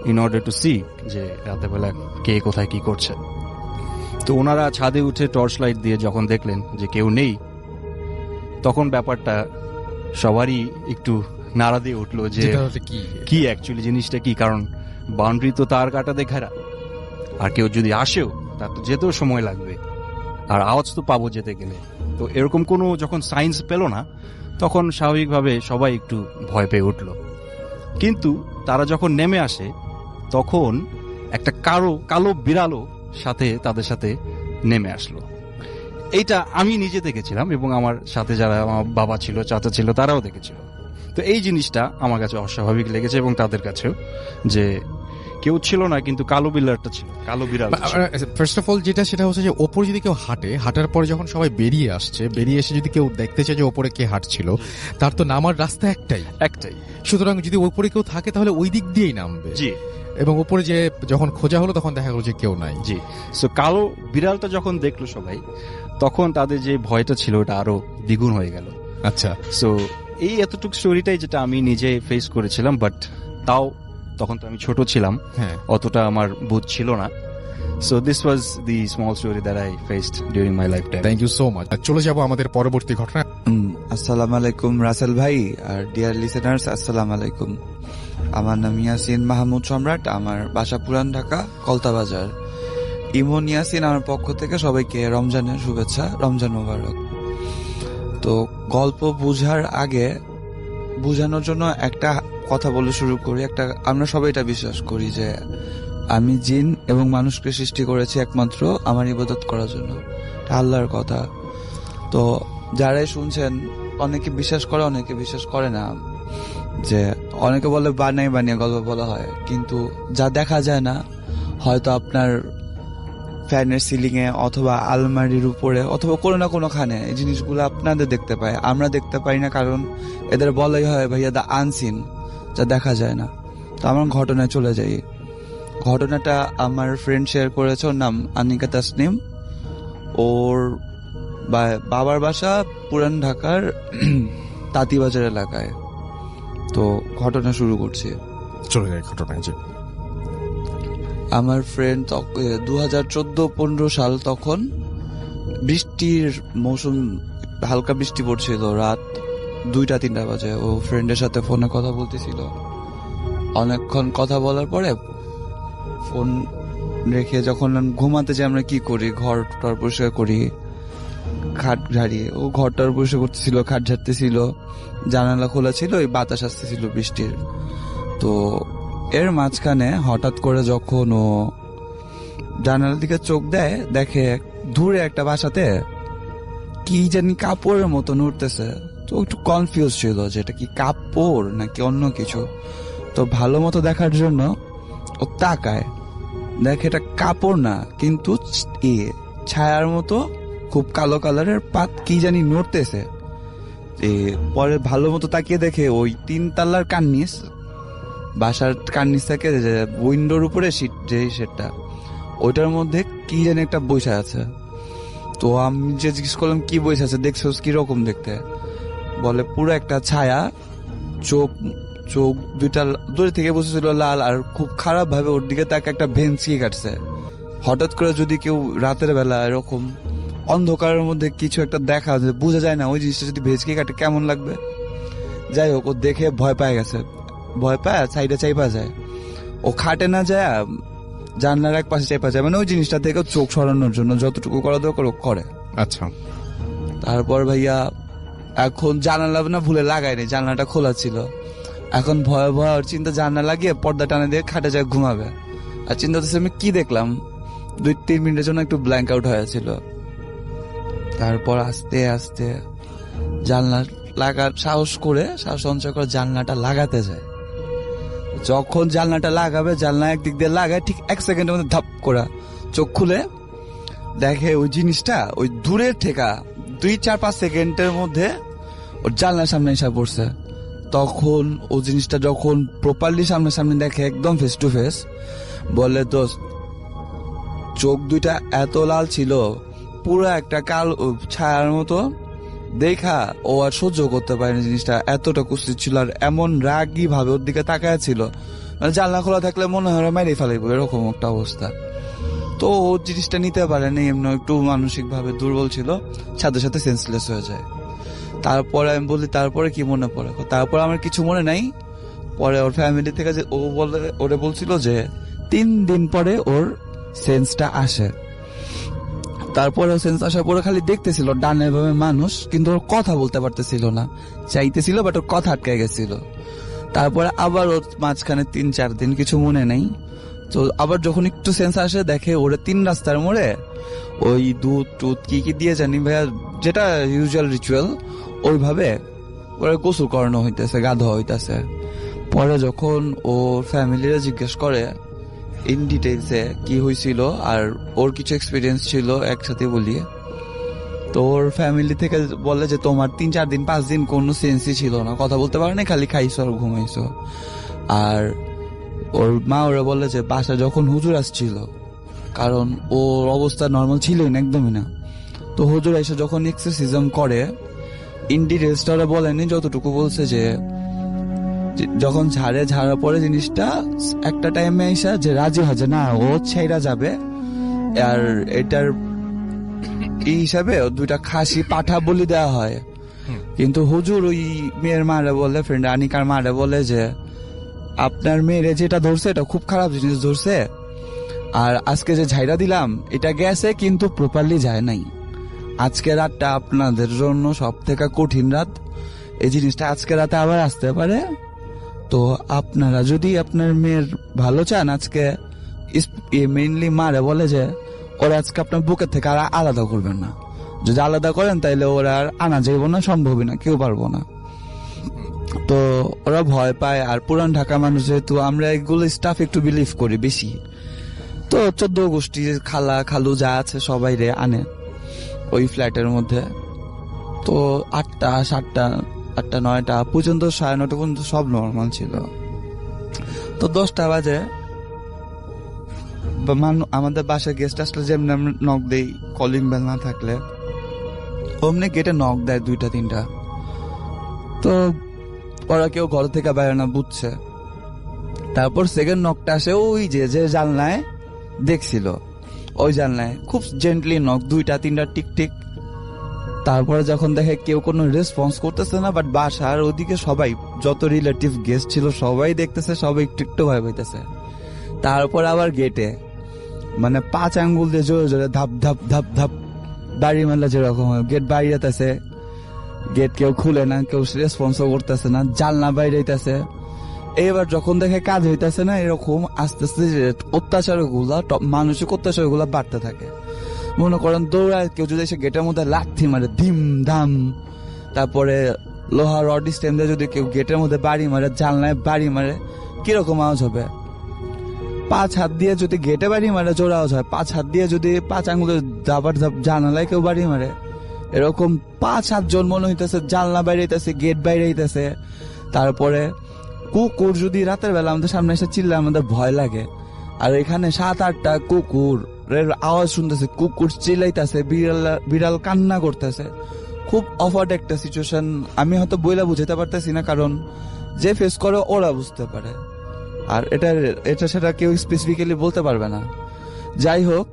in order to see যে রাতেবেলা কে কোথায় কি করছে। তো ওনারা ছাদে উঠে টর্চ লাইট দিয়ে যখন দেখলেন যে কেউ নেই, তখন ব্যাপারটা সবারই একটু নাড়া দিয়ে উঠলো যে কি অ্যাকচুয়ালি জিনিসটা কি, কারণ বাউন্ডারি তো তার কাটা দিয়ে ঘেরা। আর কেউ যদি আসেও তার তো যেতেও সময় লাগবে, আর আওয়াজ তো পাবো যেতে গেলে। তো এরকম কোনো যখন সাইন্স পেল না, তখন স্বাভাবিকভাবে সবাই একটু ভয় পেয়ে উঠলো। কিন্তু তারা যখন নেমে আসে, তখন একটা কালো বিড়ালও তাদের সাথে নেমে আসলো। এইটা আমি নিজে দেখেছিলাম এবং আমার সাথে যারা আমার বাবা ছিল, চাচা ছিল, তারাও দেখেছিল। তো এই জিনিসটা আমার কাছে অস্বাভাবিক লেগেছে এবং তাদের কাছেও, যে কেউ ছিল না কিন্তু কালো বিড়ালটা ছিল, কালো বিড়াল। ফার্স্ট অফ অল সেটা হচ্ছে যে ওপরে যদি কেউ হাঁটার পরে যখন সবাই বেরিয়ে এসে যদি কেউ দেখতে চায় যে ওপরে কে হাঁটছিল, তার তো নামার রাস্তা একটাই। সুতরাং যদি ওপরে কেউ থাকে তাহলে ওই দিক দিয়েই নামবে। জি। এবং উপরে যে যখন খোঁজা হলো তখন দেখা গেল যে কেউ নাই। জি। সো কালো বিড়ালটা যখন দেখলো সবাই, তখন তাদের যে ভয়টা ছিল ওটা আরো দ্বিগুণ হয়ে গেল। আচ্ছা। সো এই এতটুকু স্টোরিটাই যেটা আমি নিজে ফেস করেছিলাম, বাট তাও তখন তো আমি ছোট ছিলাম, অতটা আমার বুঝ ছিল না। So this was the small story that I faced during my lifetime. Thank you so much. চলে যাব আমাদের পরবর্তী ঘটনা। আসসালামু আলাইকুম রাসেল ভাই আর ডিয়ার লিসেনার্স, আসসালামু আলাইকুম। আমার নাম ইয়াসিন মাহমুদ সম্রাট, আমার বাসা পুরান ঢাকা, কলতাবাজার। ইমন ইয়াসিন আমার পক্ষ থেকে সবাইকে রমজানের শুভেচ্ছা, রমজান মোবারক। তো গল্প বুঝার আগে বুঝানোর জন্য একটা কথা বলে শুরু করি। আমরা সবাই এটা বিশ্বাস করি যে আমি জিন এবং মানুষকে সৃষ্টি করেছি একমাত্র আমার ইবাদত করার জন্য, আল্লাহর কথা। তো যারাই শুনছেন, অনেকে বিশ্বাস করে, অনেকে বিশ্বাস করে না। যে অনেকে বলে বানিয়ে গল্প বলা হয়, কিন্তু যা দেখা যায় না, হয়তো আপনার ফ্যানের সিলিং এ অথবা আলমারির উপরে অথবা কোনো না কোনো খানে এই জিনিসগুলো আপনাদের দেখতে পায়, আমরা দেখতে পাই না, কারণ এদের বলাই হয় ভাইয়া দা আনসিন, যা দেখা যায় না। তো আমার ঘটনায় চলে যাই। ঘটনাটা আমার ফ্রেন্ড শেয়ার করেছে, ওর নাম আনিকা তাসনিম। ওর বাবার বাসা পুরান ঢাকার তাঁতিবাজার এলাকায়। তো ঘটনা শুরু করছি, চলে যায় ঘটনায়। যে আমার ফ্রেন্ড 2014-15 সাল, তখন বৃষ্টির মৌসুম, হালকা বৃষ্টি পড়ছিল, রাত 2-3 বাজে। ও ফ্রেন্ডের সাথে ফোনে কথা বলতেছিল। অনেকক্ষণ কথা বলার পরে ফোন রেখে যখন ঘুমাতে যাই, আমরা কি করি, ঘরটার পরিষ্কার করি, খাট ঝাড়িয়ে। ও ঘরটার পরিষ্কার করতেছিল, খাট ঝাড়তেছিল, জানালা খোলা ছিল, ওই বাতাস আসতেছিল বৃষ্টির। তো এর মাঝখানে হঠাৎ করে যখন ও জানালার দিকে চোখ দেয়, দেখে দূরে একটা বাসাতে কি জানি কাপড়ের মতো নড়তেছে। তো একটু কনফিউজ ছিল যে এটা কি কাপড় নাকি অন্য কিছু। তো ভালো মতো দেখার জন্য ও তাকায়, দেখে এটা কাপড় না, কিন্তু ছায়ার মতো খুব কালো কালারের পাত কি জানি নড়তেছে। পরে ভালো মতো তাকিয়ে দেখে ওই 3 তলার কার্নিস, বাসার কার্নিস থেকে যে উইন্ডোর উপরে যে সেটটা, ওইটার মধ্যে কি জানি একটা বইসা আছে। তো আমি যে জিজ্ঞেস করলাম কি বইসা আছে, দেখছো কিরকম দেখতে? বলে পুরো একটা ছায়া, চোখ দুইটা দূরে থেকে বসেছিল লাল, আর খুব খারাপ ভাবে ওর দিকে তাকে একটা ভেন্সি কাটছে। হঠাৎ করে যদি কেউ রাতের বেলা এরকম অন্ধকারের মধ্যে কিছু একটা দেখা, বোঝা যায় না, ওই জিনিসটা যদি ভেঁচকি কাটে কেমন লাগবে। যাই হোক, ও দেখে ভয় পেয়ে গেছে, ভয় পায় সাইডে চাইপা যায়। ও খাটে না যায়, জানলার এক পাশে চাইপা যায়, মানে ওই জিনিসটা থেকে চোখ সরানোর জন্য যতটুকু করা দরকার ও করে। আচ্ছা। তারপর ভাইয়া এখন জানালা না ভুলে লাগায়নি, জানলাটা খোলা ছিল। এখন ভয় ওর চিন্তা, জানলা লাগিয়ে পর্দা টানে দিয়ে খাটে যায় ঘুমাবে। আর চিন্তা হচ্ছে আমি কি দেখলাম, 2-3 মিনিটের জন্য একটু ব্ল্যাঙ্ক আউট হয়েছিল। তারপর আস্তে আস্তে জানলা সাহস সঞ্চয় করে জানলাটা লাগাতে যায়। যখন জানলাটা লাগাবে, জানলা একদিক দিয়ে লাগায়, ঠিক 1 সেকেন্ডের মধ্যে ধাপ করে চোখ খুলে দেখে ওই জিনিসটা ওই দূরের থেকে 2-4-5 সেকেন্ডের মধ্যে ওর জানলার সামনে এসে পড়ছে। তখন ও জিনিসটা যখন প্রপারলি সামনে দেখে, একদম ফেস টু ফেস, বলে দোস্ত, চোখ দুইটা এত লাল ছিল, পুরো একটা কালো ছায়ার মতো। দেখা ও আর সহ্য করতে পারেনি জিনিসটা, এতটা কুস্তি ছিল, আর এমন রাগী ভাবে ওর দিকে তাকায় ছিল, মানে জানলা খোলা থাকলে মনে হয় মেরে ফেলাইবো, এরকম একটা অবস্থা। তো ও জিনিসটা নিতে পারেনি, এমনি একটু মানসিক ভাবে দুর্বল ছিল, সাথে সাথে সেন্সলেস হয়ে যায়। তারপরে আমি বলি তারপরে কি মনে পড়ে, তারপর আমার কিছু মনে নাই। পরে ওর ফ্যামিলি থেকে যে ওরে বলছিল যে 3 দিন পরে ওর সেন্সটা আসে। তারপরে সেন্স আসার পরে খালি দেখতেছিল ডানে ভাবে মানুষ, কিন্তু ওর কথা বলতে পারতেছিল না, চাইতেছিল বাট ওর কথা আটকে গেছিল। তারপরে আবার ওর মাঝখানে 3-4 দিন কিছু মনে নেই, তো আবার যখন একটু সেন্স আসে দেখে ওরে 3 রাস্তার মোড়ে ওই দুধ টুধ কি কি দিয়ে জানি ভাইয়া, যেটা ইউজুয়াল রিচুয়াল ওইভাবে ওরা গোসল করানো হইতেছে, গা ধোয়া হইতেছে। পরে যখন ওর ফ্যামিলিরা জিজ্ঞেস করে ইন ডিটেইলসে কি হয়েছিল আর ওর কিছু এক্সপিরিয়েন্স ছিল একসাথে বলি, তো ওর ফ্যামিলি থেকে বলে যে তোমার 3-4 দিন 5 দিন কোনো সেন্সই ছিল না, কথা বলতে পারে না, খালি খাইছো আর ঘুমাইছো। আর ওর মা ওরা বলে যে বাসা যখন হুজুর আসছিল, কারণ ওর অবস্থা নর্মাল ছিলই না, একদমই না, তো হুজুর এসে যখন এক্সারসাইজম করে ইন ডিটেইলসটা ওরা বলেনি, যতটুকু বলছে যে যখন ঝাড়ার পরে জিনিসটা একটা টাইমে এসে যে রাজি হয় যে না ও ছেড়া যাবে, আর এটার এই হিসাবে 2টা খাসি পাঠা বলি দেওয়া হয়। কিন্তু হুজুর ওই মেয়ের মারা বলে, ফ্রেন্ড আনিকার মারা বলে যে আপনার মেয়েরে যেটা ধরছে এটা খুব খারাপ জিনিস ধরছে, আর আজকে যে ঝাইরা দিলাম এটা গেছে কিন্তু প্রপারলি যায় নাই, আজকে রাতটা আপনাদের জন্য সব থেকে কঠিন রাত, এই জিনিসটা আজকে রাতে আবার আসতে পারে, তো আপনারা যদি আপনার মেয়ের ভালো চান আজকে মেইনলি মারে বলে যে ওরা আজকে আপনার বুকের থেকে আর আলাদা করবেন না, যদি আলাদা করেন তাইলে ওরা আর আনা যাইব না, সম্ভবই না, কেউ পারবো না। তো ওরা ভয় পায়, আর পুরান ঢাকা মানুষ যেহেতু আমরা এগুলো স্টাফ একটু বিলিভ করি বেশি, তো 14 গোষ্ঠী খালা খালু যা আছে সবাই রে আনে ওই ফ্ল্যাটের মধ্যে। তো 8টা 7টা 8টা 9টা পর্যন্ত 9:30 পর্যন্ত সব নর্মাল ছিল। তো 10টা বাজে আমাদের বাসায় গেস্ট আসলে যেমন আমরা নক দেই, কলিং বেল না থাকলে অমনি গেটে নক দেয় 2টা 3টা, তো ওরা কেউ ঘর থেকে বাইরে না বুঝছে। তারপর সেকেন্ড নকটা আসে ওই যে জানলায় দেখছিল, ওই জানলায় খুব জেন্টলি নক 2টা 3টা টিক টিক। তারপরে যখন দেখে কেউ কোনো রেসপন্স করতেছে না, বাট বাসার ওদিকে সবাই যত রিলেটিভ গেস্ট ছিল সবাই দেখতেছে, সবাই একটু একটু ভয় পাইতেছে। তারপর আবার গেটে মানে 5 আঙ্গুল দিয়ে জোরে জোরে ধাপ ধাপ ধাপ ধাপ বাড়ি মারলে যেরকম গেট বাইরেতেছে, গেট কেউ খুলে না, কেউ রেসপন্সও করতেছে না, জানলা বাইরেতেছে। এবার যখন দেখে কাজ হইতেছে না, এরকম আস্তে আস্তে অত্যাচার গুলা মানসিক অত্যাচার গুলা বাড়তে থাকে। মনে করেন দৌড়ায় কেউ যদি এসে গেটের মধ্যে লাথি মারে ধিম ধাম, তারপরে লোহার রড স্ট্যান্ড দিয়ে যদি কেউ গেটের মধ্যে বাড়ি মারে, জানলায় বাড়ি মারে, কিরকম আওয়াজ হবে? 5 হাত দিয়ে যদি গেটে বাড়ি মারে জোর আওয়াজ হয়, 5 হাত দিয়ে যদি 5 আঙ্গুলের দাবার জানালায় কেউ বাড়ি মারে, এরকম 5-7 জন মনে হইতেছে জানলা বাইরে হইতেছে, গেট বাইরে হইতেছে। তারপরে কুকুর যদি রাতের বেলা আমাদের সামনে এসে চিল্লায় আমাদের ভয় লাগে, আর এখানে 7-8টা কুকুর আওয়াজ শুনতেছে, কুকুর চিল্লাইতেছে, বিড়াল কান্না করতেছে। খুব অফার্ড একটা সিচুয়েশন, আমি হয়তো বইলা বুঝাতে পারতেছি না, কারণ যে ফেস করে ওরা বুঝতে পারে, আর এটা সেটা কেউ স্পেসিফিক্যালি বলতে পারবে না। যাই হোক,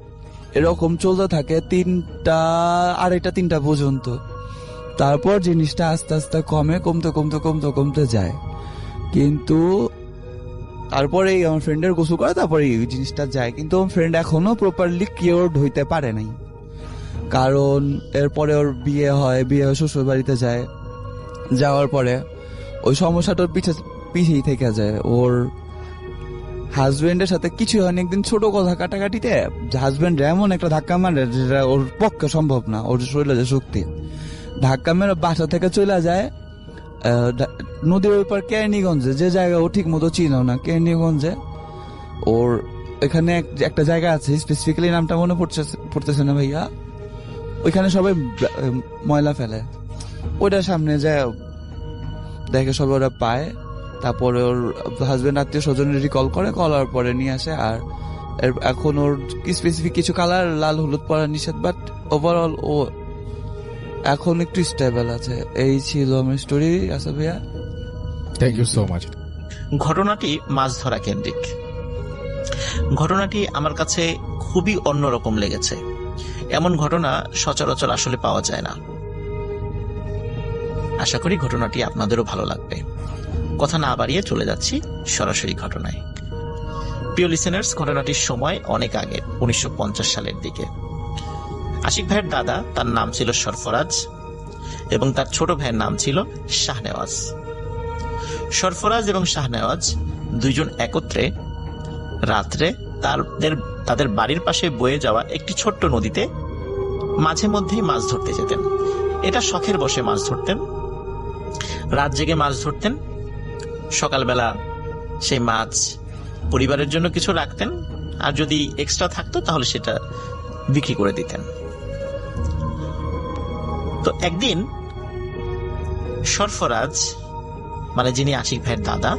এরকম চলতে থাকে 3টা 2:30-3টা পর্যন্ত। তারপর জিনিসটা আস্তে আস্তে কমতে যায়, কিন্তু তারপরে আমার ফ্রেন্ডের গোসল করে তারপরে এই জিনিসটা যায়, কিন্তু আমার ফ্রেন্ড এখনো প্রপারলি কিওরড হইতে পারে নাই, কারণ এরপরে ওর বিয়ে হয় শ্বশুর বাড়িতে যায়, যাওয়ার পরে ওই সমস্যাটার পিছিয়ে থেকে যায়। ওর হাজবেন্ডের সাথে কিছু হয়নি, একদিন ছোট কথা কাটাকাটিতে হাজবেন্ড এমন একটা ধাক্কা মারে যেটা ওর পক্ষে সম্ভব না, ওর শরীরে যে শক্তি, ধাক্কা মেরে বাসা থেকে চলে যায় নদীর ওই পার কেরানীগঞ্জে, যে জায়গা ও ঠিক মতো চিনো না, কেরানীগঞ্জে ওর এখানে একটা জায়গা আছে, স্পেসিফিক্যালি নামটা মনে পড়তেছে না ভাইয়া, ওইখানে সবাই ময়লা ফেলে, ওইটার সামনে যায় দেখে সবাই ওরা পায়। তারপরে ওর হাজবেন্ড আত্মীয় স্বজনের রিকল করার পরে নিয়ে আসে, আর এখন ওর স্পেসিফিক কিছু কালার লাল হলুদ পরা নিষেধ, বাট ওভারঅল ও এখন একটু স্টেবল আছে। এই ছিল আমার স্টোরি। আসা ভাইয়া, থ্যাংক ইউ সো মাচ। ঘটনাটি মাছ ধরা কেন্দ্রিক। ঘটনাটি আমার কাছে খুবই অন্যরকম লেগেছে। এমন ঘটনা সচরাচর আসলে পাওয়া যায় না। আশা করি ঘটনাটি আপনাদেরও ভালো লাগবে। কথা না বাড়িয়ে চলে যাচ্ছি সরাসরি ঘটনায়। প্রিয় লিসেনার্স, ঘটনাটির সময় অনেক আগে, 1950 সালের দিকে। আশিক ভাইয়ের দাদা, তার নাম ছিল সরফরাজ এবং তার ছোট ভাইয়ের নাম ছিল শাহনেওয়াজ। সরফরাজ এবং শাহনেওয়াজ দুইজন একত্রে রাত্রে তাদের বাড়ির পাশে বয়ে যাওয়া একটি ছোট্ট নদীতে মাঝে মধ্যেই মাছ ধরতে যেতেন। এটা শখের বশে মাছ ধরতেন, রাত জেগে মাছ ধরতেন। সকালবেলা সেই মাছ পরিবারের জন্য কিছু রাখতেন, আর যদি এক্সট্রা থাকতো তাহলে সেটা বিক্রি করে দিতেন। তো একদিন সরফরাজ, মানে যিনি আশিক ভাইয়ের দাদা,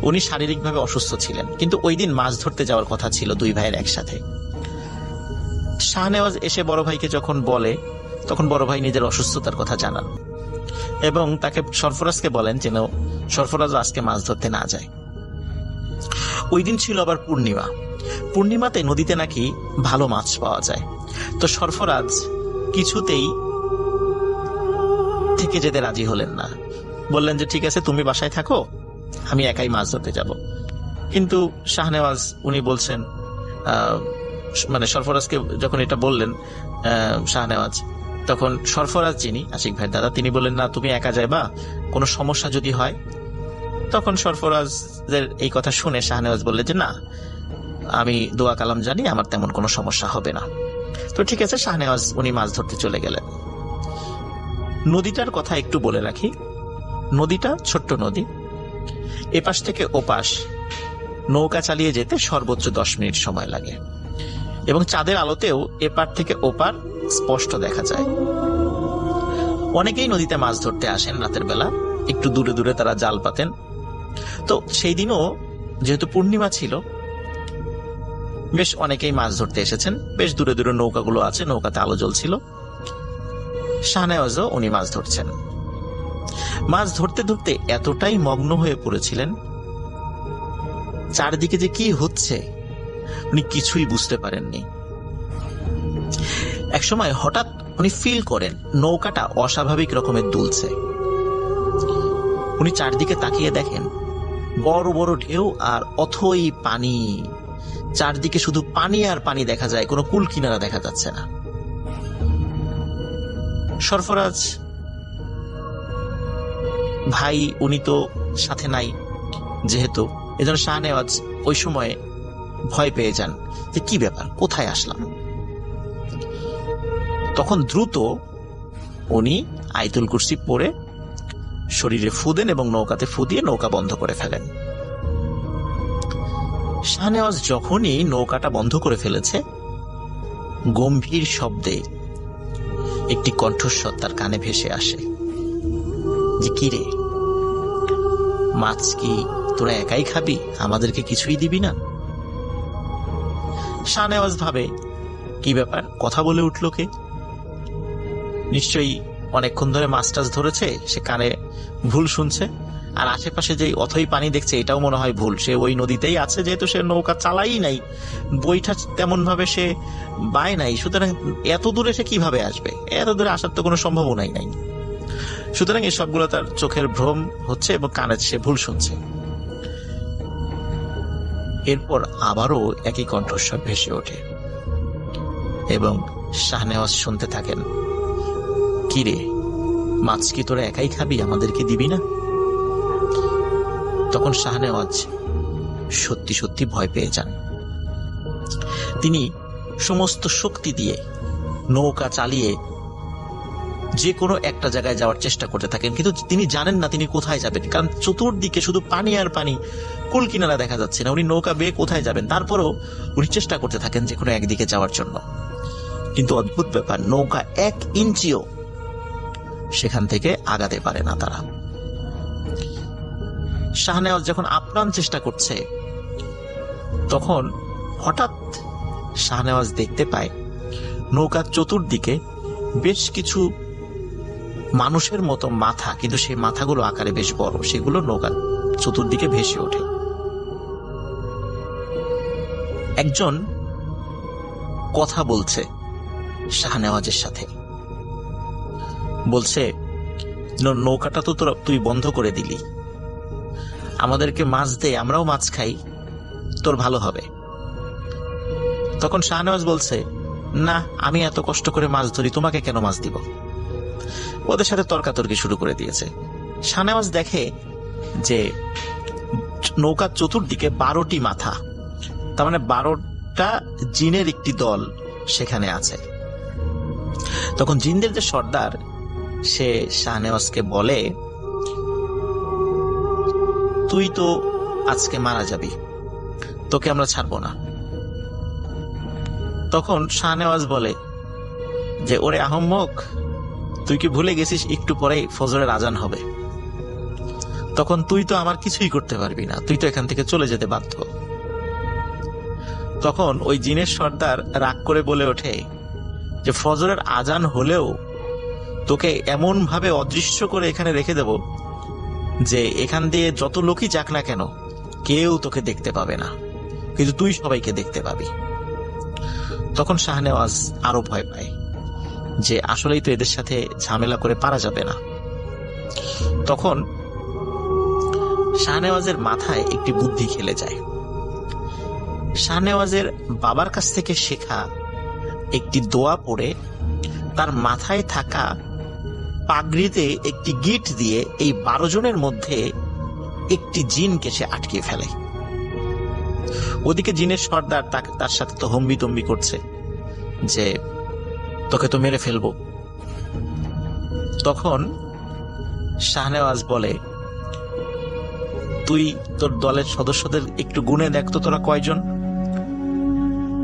উনি শারীরিকভাবে অসুস্থ ছিলেন, কিন্তু ওই দিন মাছ ধরতে যাওয়ার কথা ছিল দুই ভাইয়ের একসাথে। শাহনেওয়াজ এসে বড় ভাইকে যখন বলে, তখন বড় ভাই নিজের অসুস্থতার কথা জানান এবং তাকে সরফরাজকে বলেন যেন সরফরাজ আজকে মাছ ধরতে না যায়। ওই দিন ছিল আবার পূর্ণিমা। পূর্ণিমাতে নদীতে নাকি ভালো মাছ পাওয়া যায়। তো সরফরাজ কিছুতেই থেকে যেতে রাজি হলেন না। বললেন যে ঠিক আছে, তুমি বাসায় থাকো, আমি একাই মাছ ধরতে যাব। কিন্তু শাহনেওয়াজ উনি বলছেন, মানে সরফরাজকে যখন এটা বললেন শাহনেওয়াজ, তখন সরফরাজ যিনি আশিক ভাইয়ের দাদা, তিনি বললেন না, তুমি একা যাইবা, কোনো সমস্যা যদি হয়। তখন সরফরাজের এই কথা শুনে শাহনেওয়াজ বললেন যে না, আমি দোয়া কালাম জানি, আমার তেমন কোনো সমস্যা হবে না। তো ঠিক আছে, শাহনেওয়াজ উনি মাছ ধরতে চলে গেলেন। নদীটার কথা একটু বলে রাখি। নদীটা ছোট্ট নদী, এপাশ থেকে ওপাশ নৌকা চালিয়ে যেতে সর্বোচ্চ 10 মিনিট সময় লাগে এবং চাঁদের আলোতেও এপার থেকে ওপার স্পষ্ট দেখা যায়। অনেকেই নদীতে মাছ ধরতে আসেন রাতের বেলা, একটু দূরে দূরে তারা জাল পাতেন। তো সেই দিনও যেহেতু পূর্ণিমা ছিল, বেশ অনেকেই মাছ ধরতে এসেছেন। বেশ দূরে দূরে নৌকাগুলো আছে, নৌকাতে আলো জ্বলছিল। শাহনেওয়াজও উনি মাছ ধরছেন। মাছ ধরতে ধরতে এতটাই মগ্ন হয়ে পড়েছিলেন, চারদিকে যে কি হচ্ছে উনি কিছুই বুঝতে পারেননি। একসময় হঠাৎ উনি ফিল করেন নৌকাটা অস্বাভাবিক রকমের দুলছে। উনি চারদিকে তাকিয়ে দেখেন বড় বড় ঢেউ আর অথই পানি। চারদিকে শুধু পানি আর পানি দেখা যায়, কোনো কুল কিনারা দেখা যাচ্ছে না। সরফরাজ ভাই উনি তো সাথে নাই যেহেতু, এজন্য শাহনেওয়াজ ওই সময়ে ভয় পেয়ে যান যে কি ব্যাপার, কোথায় আসলাম। তখন দ্রুত উনি আয়াতুল কুরসি পড়ে শরীরে ফু দেন এবং নৌকাতে ফু দিয়ে নৌকা বন্ধ করে ফেলেন। শাহনেওয়াজ যখনই নৌকাটা বন্ধ করে ফেলেছে, গম্ভীর শব্দে একটি কণ্ঠস্বর তার কানে ভেসে আসে যে কি রে, মাছ কি তোরা একাই খাবি, আমাদেরকে কিছুই দিবি না? শাহনেওয়াজ ভাবে কি ব্যাপার, কথা বলে উঠলো কে? নিশ্চয়ই অনেকক্ষণ ধরে মাছ টাছ ধরেছে, সে কানে ভুল শুনছে। আর আশেপাশে যে অথই পানি দেখছে এটাও মনে হয় ভুল। সে ওই নদীতেই আছে, যেহেতু সে নৌকা চালাই নাই, বইটা তেমন ভাবে সে বায় নাই, সুতরাং এত দূরে সে কিভাবে আসবে? এত দূরে আসার তো কোনো সম্ভাবনাই নাই। সুতরাং এই সবগুলো তার চোখের ভ্রম হচ্ছে এবং কানে সে ভুল শুনছে। এরপর আবারও একই কণ্ঠস্বর ভেসে ওঠে এবং শাহনেওয়াজ শুনতে থাকেন, কি রে, মাছ কি তোরা একাই খাবি, আমাদেরকে দিবি না? তখন শাহনেওয়াজ সত্যি সত্যি ভয় পেয়ে যান। তিনি সমস্ত শক্তি দিয়ে নৌকা চালিয়ে যে কোনো একটা জায়গায় যাওয়ার চেষ্টা করতে থাকেন, কিন্তু তিনি জানেন না তিনি কোথায় যাবেন, কারণ চতুর্দিকে শুধু পানি আর পানি, কুল কিনারা দেখা যাচ্ছে না। উনি নৌকা বেয়ে কোথায় যাবেন? তারপরও উনি চেষ্টা করতে থাকেন যে কোনো একদিকে যাওয়ার জন্য, কিন্তু অদ্ভুত ব্যাপার, নৌকা 1 ইঞ্চিও সেখান থেকে আগাতে পারে না তারা। শাহনেওয়াজ যখন আপ্রাণ চেষ্টা করছে, তখন হঠাৎ শাহনেওয়াজ দেখতে পায় নৌকার চতুর্দিকে বেশ কিছু মানুষের মতো মাথা, কিন্তু সেই মাথাগুলো আকারে বেশ বড়, সেগুলো নৌকার চতুর্দিকে ভেসে ওঠে। একজন কথা বলছে শাহনেওয়াজের সাথে, বলছে নৌকাটা তো তুই বন্ধ করে দিলি, আমাদেরকে মাছ দে, আমরাও মাছ খাই, তোর ভালো হবে। তখন শাহনেওয়াজ বলছে, না, আমি এত কষ্ট করে মাছ ধরি, তোমাকে কেন মাছ দিব। ওদের সাথে তর্কাতর্কি শুরু করে দিয়েছে। শাহনেওয়াজ দেখে যে নৌকার চতুর্দিকে 12টি মাথা, তার মানে 12টা জিনের একটি দল সেখানে আছে। তখন জিনদের যে সর্দার, সে শাহনেওয়াজকে বলে, তুই তো আজকে মারা যাবি, তোকে আমরা ছাড়বো না। তখন শাহনেওয়াজ বলে যে, ওরে আহম্মক, তুই কি ভুলে গেছিস একটু পরেই ফজরের আজান হবে, তখন তুই তো আমার কিছুই করতে পারবি না, তুই তো এখান থেকে চলে যেতে বাধ্য। তখন ওই জিনের সর্দার রাগ করে বলে ওঠে যে, ফজরের আজান হলেও তোকে এমন ভাবে অদৃশ্য করে এখানে রেখে দেব যে এখান দিয়ে যত লোকই যাক না কেন কেউ তোকে দেখতে পাবে না, কিন্তু তুই সবাইকে দেখতে পাবি। তখন শাহনেওয়াজ আরো ভয় পায় যে আসলেই তো এদের সাথে ঝামেলা করে পারা যাবে না। তখন শাহনেওয়াজের মাথায় একটি বুদ্ধি খেলে যায়। শাহনেওয়াজের বাবার কাছ থেকে শেখা একটি দোয়া পড়ে তার মাথায় থাকা পাগড়িতে একটি গিট দিয়ে এই 12 জনের মধ্যে একটি জিনকে সে আটকে ফেলে। ওদিকে জিনের সর্দার তার সাথে তো হম্বিতম্বি করছে যে তোকে তো মেরে ফেলবো। তখন শাহনেওয়াজ বলে, তুই তোর দলের সদস্যদের একটু গুনে দেখ তো তোরা কয়জন।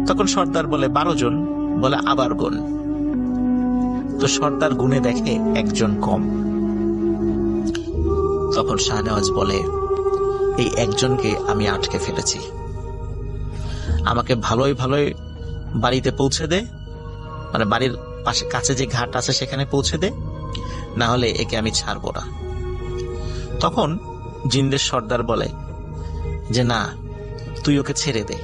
তখন সর্দার বলে 12 জন। বলে আবার গুন। তো সর্দার গুনে দেখে একজন কম। তখন শাহনেওয়াজ বলে, এই একজনকে আমি আটকে ফেলেছি, আমাকে ভালোই ভালোই বাড়িতে পৌঁছে দে, মানে বাড়ির পাশে কাছে যে ঘাট আছে সেখানে পৌঁছে দে, না হলে একে আমি ছাড়বো না। তখন জিনদের সর্দার বলে যে, না, তুই ওকে ছেড়ে দে।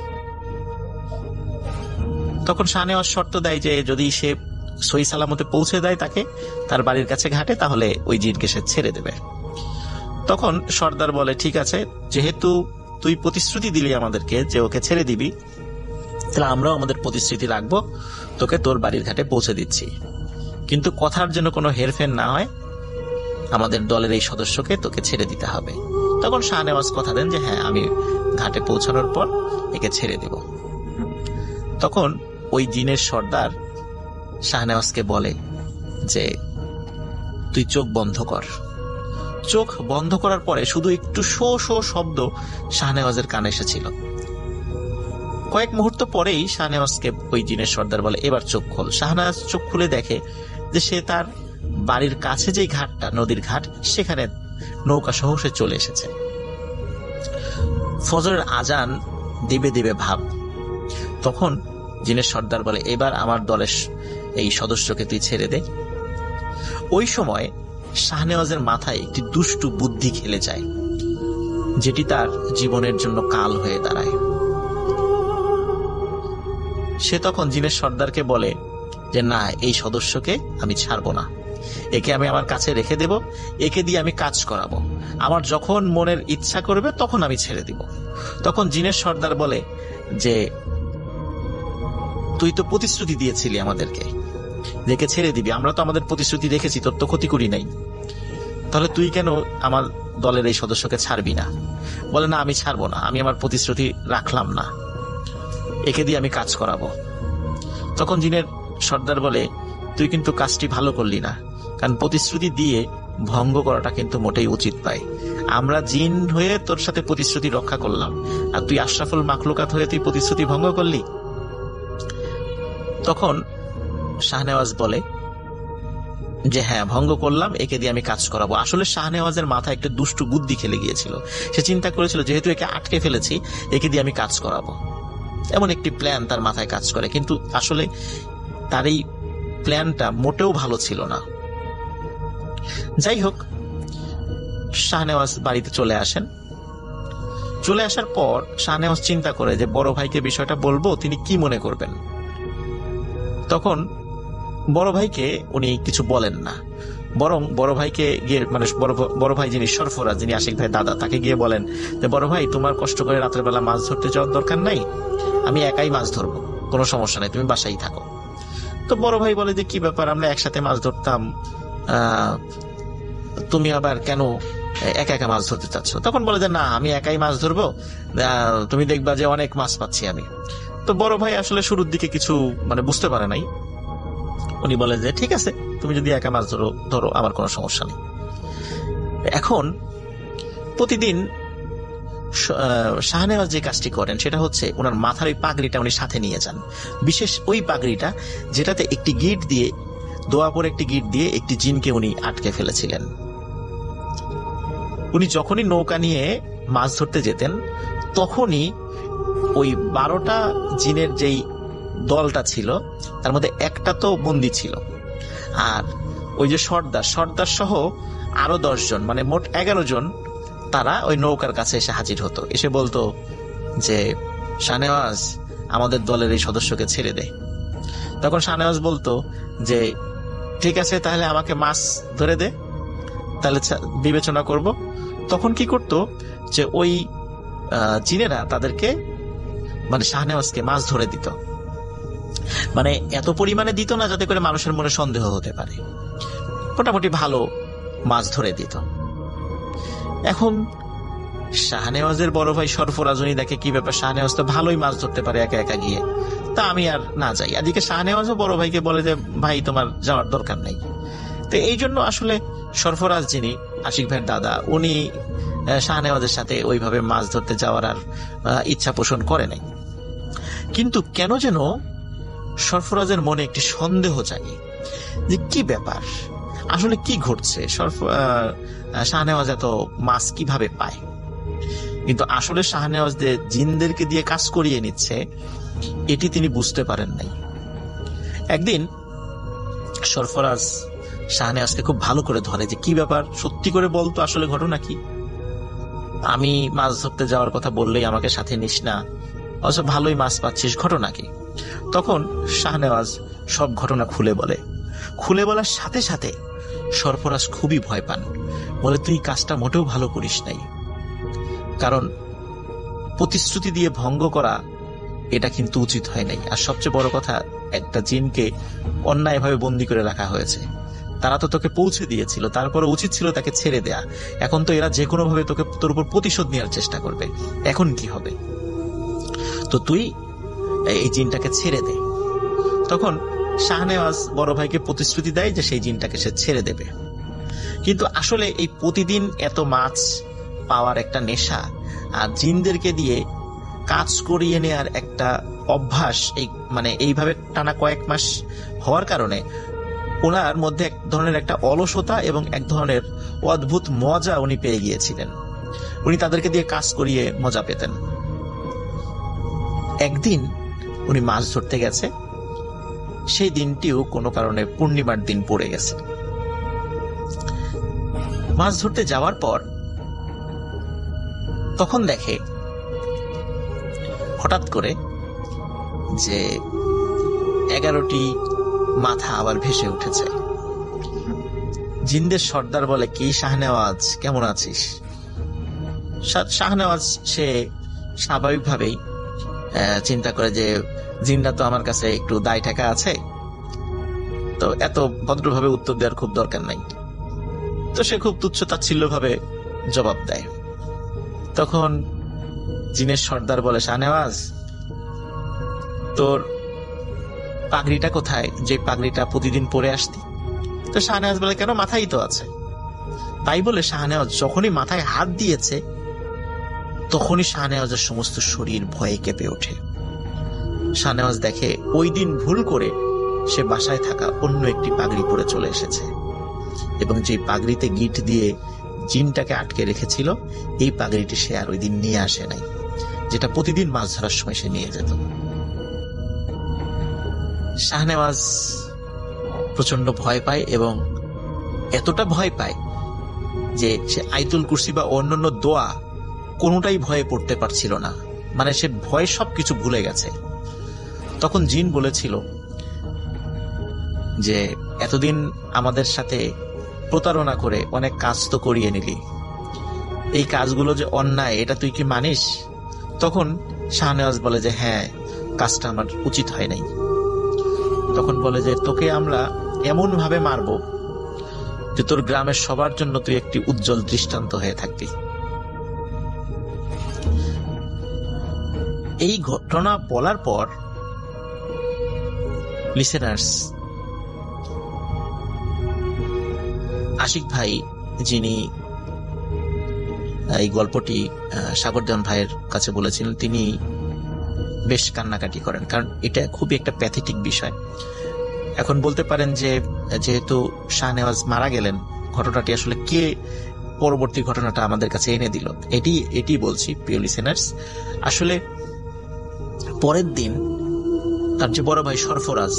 তখন শাহনেওয়াজ শর্ত দেয় যে যদি সে সহি সালামতে পৌঁছে দেয় তাকে তার বাড়ির কাছে ঘাটে, তাহলে ওই জিনকে সে ছেড়ে দেবে। তখন সর্দার বলে, ঠিক আছে, যেহেতু তুই প্রতিশ্রুতি দিলি আমাদেরকে যে ওকে ছেড়ে দিবি, তাহলে আমরাও আমাদের প্রতিশ্রুতি রাখবো, তোকে তোর বাড়ির ঘাটে পৌঁছে দিচ্ছি, কিন্তু কথার যেন কোনো হেরফের না হয়, আমাদের দলের এই সদস্যকে তোকে ছেড়ে দিতে হবে। তখন শাহনেওয়াজ কথা দেন যে হ্যাঁ, আমি ঘাটে পৌঁছানোর পর একে ছেড়ে দেব। তখন ওই জিনের সর্দার শাহনেওয়াজকে বলে যে তুই চোখ বন্ধ কর। চোখ বন্ধ করার পরে শুধু একটু শো শো শব্দ শাহনেওয়াজের কানে এসেছিল। কয়েক মুহূর্ত পরেই শাহনেওয়াজকে ওই জিনের সর্দার বলে, এবার চোখ খোল। শাহনেওয়াজ চোখ খুলে দেখে যে সে তার বাড়ির কাছে যে ঘাটটা, নদীর ঘাট, সেখানে নৌকা সহ সে চলে এসেছে। ফজরের আজান দেবে দেবে ভাব। তখন জিনের সর্দার বলে, এবার আমার দলের এই সদস্যকে তুই ছেড়ে দে। ওই সময় শাহনেওয়াজের মাথায় একটি দুষ্টু বুদ্ধি খেলে যায়, যেটি তার জীবনের জন্য কাল হয়ে দাঁড়ায়। সে তখন জিনের সর্দারকে বলে যে না, এই সদস্যকে আমি ছাড়বো না, একে আমি আমার কাছে রেখে দেব, একে দিয়ে আমি কাজ করাবো, আমার যখন মনের ইচ্ছা করবে তখন আমি ছেড়ে দিব। তখন জিনের সর্দার বলে যে তুই তো প্রতিশ্রুতি দিয়েছিলি আমাদেরকে যে একে ছেড়ে দিবি, আমরা তো আমাদের প্রতিশ্রুতি রেখেছি, তোর তো ক্ষতি করি নাই, তাহলে তুই কেন আমার দলের এই সদস্যকে ছাড়বি না? বলে না, আমি ছাড়বো না, আমি আমার প্রতিশ্রুতি রাখলাম না, একে দিয়ে আমি কাজ করাবো। তখন জিনের সর্দার বলে, তুই কিন্তু কাজটি ভালো করলি না, কারণ প্রতিশ্রুতি দিয়ে ভঙ্গ করাটা কিন্তু মোটেই উচিত নয়। আমরা জিন হয়ে তোর সাথে প্রতিশ্রুতি রক্ষা করলাম, আর তুই আশরাফুল মাখলুকাত হয়ে তুই প্রতিশ্রুতি ভঙ্গ করলি। তখন শাহনেওয়াজ বলে যে হ্যাঁ, ভঙ্গ করলাম, একে দিয়ে আমি কাজ করাবো। আসলে শাহনেওয়াজের মাথায় একটা দুষ্টু বুদ্ধি খেলে গিয়েছিল। সে চিন্তা করেছিল যেহেতু একে আটকে ফেলেছি, একে দিয়ে আমি কাজ করাবো, এমন একটি প্ল্যান তার মাথায় কাজ করে। কিন্তু আসলে তার এই প্ল্যানটা মোটেও ভালো ছিল না। যাই হোক, শাহনেওয়াজ বাড়িতে চলে আসেন। চলে আসার পর শাহনেওয়াজ চিন্তা করে যে বড় ভাইকে বিষয়টা বলবো, তিনি কি মনে করবেন। তখন বড় ভাইকে উনি কিছু বলেন না। বরং বড় ভাইকে গিয়ে, মানে বড় ভাই যিনি সরফরাজ, যিনি আশিক ভাই দাদা, তাকে গিয়ে বলেন যে বড় ভাই, তোমার কষ্ট করে রাতের বেলা মাছ ধরতে যাওয়ার দরকার নাই, আমি একাই মাছ ধরবো, কোনো সমস্যা নেই, তুমি বাসায় থাকো। তো বড় ভাই বলে যে কি ব্যাপার, আমরা একসাথে মাছ ধরতাম, তুমি আবার কেন একা একা মাছ ধরতে চাচ্ছ? তখন বলে যে না, আমি একাই মাছ ধরবো, তুমি দেখবা যে অনেক মাছ পাচ্ছি আমি। তো বড় ভাই আসলে শুরুর দিকে কিছু মানে বুঝতে পারে নাই। উনি বলে যে ঠিক আছে, তুমি যদি একা মাছ ধরো আমার কোনো সমস্যা নেই। এখন প্রতিদিন শাহনেওয়াজ যে কাজটি করেন সেটা হচ্ছে ওনার মাথার ওই পাগড়িটা উনি সাথে নিয়ে যান, বিশেষ ওই পাগড়িটা যেটাতে একটি গিট দিয়ে, দোয়া পরে একটি গিট দিয়ে একটি জিনকে উনি আটকে ফেলেছিলেন। উনি যখনই নৌকা নিয়ে মাছ ধরতে যেতেন তখনই ওই 12টা জিনের যেই দলটা ছিল তার মধ্যে একটা তো বন্দী ছিল, আর ওই যে সর্দার সহ আরো 10 জন, মানে মোট 11 জন, তারা ওই নৌকার কাছে এসে হাজির হতো, এসে বলতো যে শাহনেওয়াজ, আমাদের দলের এই সদস্যকে ছেড়ে দে। তখন শাহনেওয়াজ বলতো যে ঠিক আছে, তাহলে আমাকে মাছ ধরে দে, তাহলে বিবেচনা করব। তখন কি করতো যে ওই জিনেরা তাদেরকে, মানে শাহনেওয়াজকে মাছ ধরে দিত, মানে এত পরিমাণে দিত না যাতে করে মানুষের মনে সন্দেহ হতে পারে, মোটামুটি ভালো মাছ ধরে দিত। এখন শাহনেওয়াজের বড় ভাই সরফরাজ উনি দেখে কি ব্যাপার, শাহনেওয়াজ তো ভালোই মাছ ধরতে পারে একা একা গিয়ে, তা আমি আর না যাই। এদিকে শাহনেওয়াজও বড় ভাইকে বলে যে ভাই তোমার যাওয়ার দরকার নেই। তো এই জন্য আসলে সরফরাজ যিনি আশিক ভাইয়ের দাদা, উনি শাহনেওয়াজের সাথে ওইভাবে মাছ ধরতে যাওয়ার আর ইচ্ছা পোষণ করে নাই। কিন্তু কেন যেন সরফরাজের মনে একটি সন্দেহ জাগে যে কি ব্যাপার, আসলে কি ঘটছে, শাহনেওয়াজ এত মাছ কিভাবে পায়। কিন্তু আসলে শাহনেওয়াজ যে জিনদেরকে দিয়ে কাজ করিয়ে নিচ্ছে এটি তিনি বুঝতে পারেন নাই। একদিন সরফরাজ শাহনেওয়াজকে খুব ভালো করে ধরে যে কি ব্যাপার, সত্যি করে বলতো আসলে ঘটনা কি, আমি মাছ ধরতে যাওয়ার কথা বললেই আমাকে সাথে নিস না, অথচ ভালোই মাছ পাচ্ছিস, ঘটনা কি? তখন শাহনেওয়াজ সব ঘটনা খুলে বলার সাথে সাথে সরফরাজ খুবই ভয় পান, বলে তুই কাজটা মোটেও ভালো করিস নাই, কারণ প্রতিশ্রুতি দিয়ে ভঙ্গ করা এটা কিন্তু উচিত হয় নাই। আর সবচেয়ে বড় কথা, একটা জিনকে অন্যায়ভাবে বন্দী করে রাখা হয়েছে, তারা তো তোকে পৌঁছে দিয়েছিল, তারপরে উচিত ছিল তাকে ছেড়ে দেয়া। এখন তো এরা যে কোনো ভাবে তোর উপর প্রতিশোধ নেওয়ার চেষ্টা করবে, এখন কি হবে? তো তুই এই জিনটাকে ছেড়ে দে। তখন শাহনেওয়াজ বড় ভাইকে প্রতিশ্রুতি দেয় যে সেই জিনটাকে সে ছেড়ে দেবে। কিন্তু আসলে এই প্রতিদিন এত মাছ পাওয়ার একটা নেশা আর জিনদেরকে দিয়ে কাজ করিয়ে নেয়ার একটা অভ্যাস, মানে এইভাবে টানা কয়েক মাস হওয়ার কারণে ওনার মধ্যে এক ধরনের একটা অলসতা এবং এক ধরনের অদ্ভুত মজা উনি পেয়ে গিয়েছিলেন। উনি তাদেরকে দিয়ে কাজ করিয়ে মজা পেতেন। একদিন উনি মাছ ধরতে গেছে, সেই দিনটিও কোনো কারণে পূর্ণিমার দিন পড়ে গেছে। মাছ ধরতে যাওয়ার পর তখন দেখে হঠাৎ করে যে 11টি মাথা আবার ভেসে উঠেছে। জিনদের সর্দার বলে, কি শাহনেওয়াজ, কেমন আছিস? শাহনেওয়াজ সে স্বাভাবিকভাবেই চিন্তা করে যে জিনরা তো আমার কাছে একটু দায় টাকা আছে, তো এত ভদ্রভাবে উত্তর দেওয়ার খুব দরকার নাই। তো সে খুব তুচ্ছ তাচ্ছিল্য ভাবে জবাব দেয়। তখন জিনের সর্দার বলে, শাহনেওয়াজ তোর পাগড়িটা কোথায়, যে পাগড়িটা প্রতিদিন পরে আসতি? তো শাহনেওয়াজ বলে, কেন, মাথায় তো আছে। তাই বলে শাহনেওয়াজ যখনই মাথায় হাত দিয়েছে তখনই শাহনেওয়াজের সমস্ত শরীর ভয়ে কেঁপে ওঠে। শাহনেওয়াজ দেখে ওই দিন ভুল করে সে বাসায় থাকা অন্য একটি পাগড়ি পরে চলে এসেছে, এবং যে পাগড়িতে গিট দিয়ে জিনটাকে আটকে রেখেছিল এই পাগড়িটি সে আর ওই দিন নিয়ে আসে নাই, যেটা প্রতিদিন মাছ ধরার সময় সে নিয়ে যেত। শাহনেওয়াজ প্রচন্ড ভয় পায়, এবং এতটা ভয় পায় যে সে আয়াতুল কুরসি বা অন্যান্য দোয়া কোনোটাই ভয়ে পড়তে পারছিল না, মানে সে ভয় সবকিছু ভুলে গেছে। তখন জিন বলেছিল যে এতদিন আমাদের সাথে প্রতারণা করে অনেক কাজ তো করিয়ে নিলি, এই কাজগুলো যে অন্যায় এটা তুই কি মানিস? তখন শাহনেওয়াজ বলে যে হ্যাঁ, কাজটা আমার উচিত হয় নাই। তখন বলে যে তোকে আমরা এমন ভাবে মারবো যে তোর গ্রামের সবার জন্য তুই একটি উজ্জ্বল দৃষ্টান্ত হয়ে থাকবি। এই ঘটনা বলার পর লিসেনার্স, আশিক ভাই যিনি এই গল্পটি সাগর দেওয়ান ভাইয়ের কাছে বলেছিলেন, তিনি বেশ কান্নাকাটি করেন, কারণ এটা খুবই একটা প্যাথেটিক বিষয়। এখন বলতে পারেন যে যেহেতু শাহনেওয়াজ মারা গেলেন, ঘটনাটি আসলে কে পরবর্তী ঘটনাটা আমাদের কাছে এনে দিল, এটি বলছি প্রিয় লিসেনার্স। আসলে পরের দিন তার যে বড় ভাই সরফরাজ,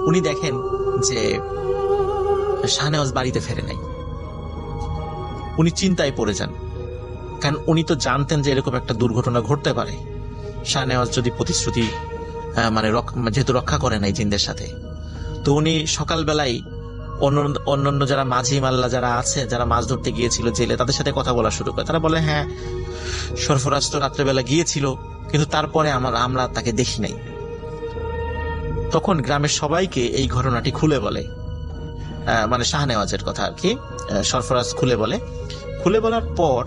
উনি দেখেন যে শাহনেওয়াজ বাড়িতে ফেরে নাই। উনি চিন্তায় পড়ে যান, কারণ উনি তো জানতেন যে এরকম একটা দুর্ঘটনা ঘটতে পারে। শাহনেওয়াজ যদি প্রতিশ্রুতি যেহেতু রক্ষা করে নাই জিনদের সাথে, তো উনি সকালবেলায় অন্যান্য যারা মাঝি মাল্লা যারা আছে, যারা মাছ ধরতে গিয়েছিল জেলে, তাদের সাথে কথা বলা শুরু করে। তারা বলে হ্যাঁ, সরফরাজ তো রাত্রেবেলা গিয়েছিল, কিন্তু তারপরে আমরা তাকে দেখি নাই। তখন গ্রামের সবাইকে এই ঘটনাটি খুলে বলে, মানে শাহনেওয়াজের কথা আর কি, সরফরাজ খুলে বলার পর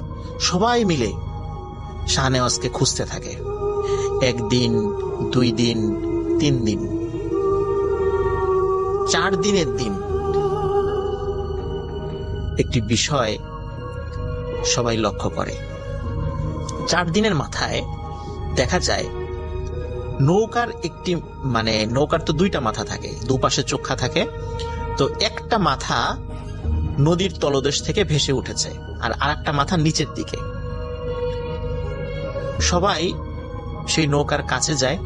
সবাই মিলে শাহনেওয়াজকে খুঁজতে থাকে। 1 দিন, 2 দিন, 3 দিন, 4 দিনের দিন একটি বিষয় সবাই লক্ষ্য করে। 4 দিনের মাথায় দেখা যায় নৌকার নৌকার তো 2টা মাথা থাকে, দুপাশে চোখা থাকে, তো একটা মাথা নদীর তলদেশ থেকে ভেসে উঠেছে আর আরেকটা মাথা নিচের দিকে। সবাই সেই নৌকার কাছে যায়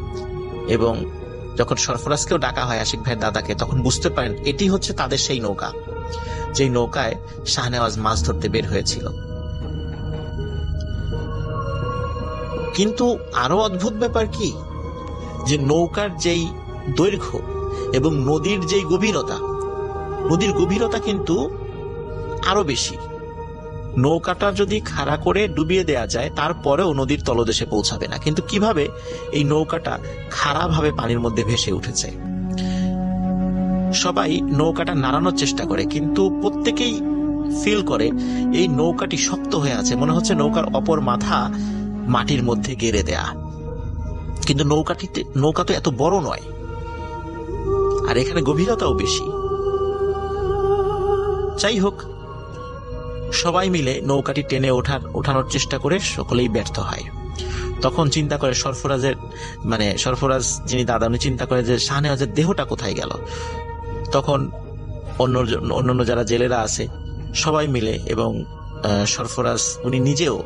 এবং যখন সরফরাজকেও ডাকা হয়, আশিক ভাইয়ের দাদাকে, তখন বুঝতে পারেন এটি হচ্ছে তাদের সেই নৌকা, যেই নৌকায় শাহনেওয়াজ মাছ ধরতে বের হয়েছিল। কিন্তু আরো অদ্ভুত ব্যাপার কি, যে নৌকার যেই দৈর্ঘ্য এবং নদীর যেই নদীর গভীরতা কিন্তু আরো বেশি। নৌকাটা যদি খাড়া করে ডুবিয়ে দেয়া যায়, তারপরেও নদীর তলদেশে পৌঁছাবে না। কিন্তু কিভাবে এই নৌকাটা খাড়া ভাবে পানির মধ্যে ভেসে উঠেছে। সবাই নৌকাটা নাড়ানোর চেষ্টা করে, কিন্তু প্রত্যেকেই ফিল করে এই নৌকাটি শক্ত হয়ে আছে, মনে হচ্ছে নৌকার অপর মাথা মাটির মধ্যে গেড়ে দেয়া। কিন্তু নৌকা তো এত বড় নয়, আর এখানে গভীরতাও বেশি। যাই হোক, সবাই মিলে নৌকাটি টেনে ওঠানোর চেষ্টা করে সকলেই ব্যর্থ হয়। তখন চিন্তা করে সরফরাজ যিনি দাদা, উনি চিন্তা করে যে শাহনেওয়াজের দেহটা কোথায় গেল। তখন অন্যান্য যারা জেলেরা আছে সবাই মিলে এবং সরফরাজ উনি নিজেও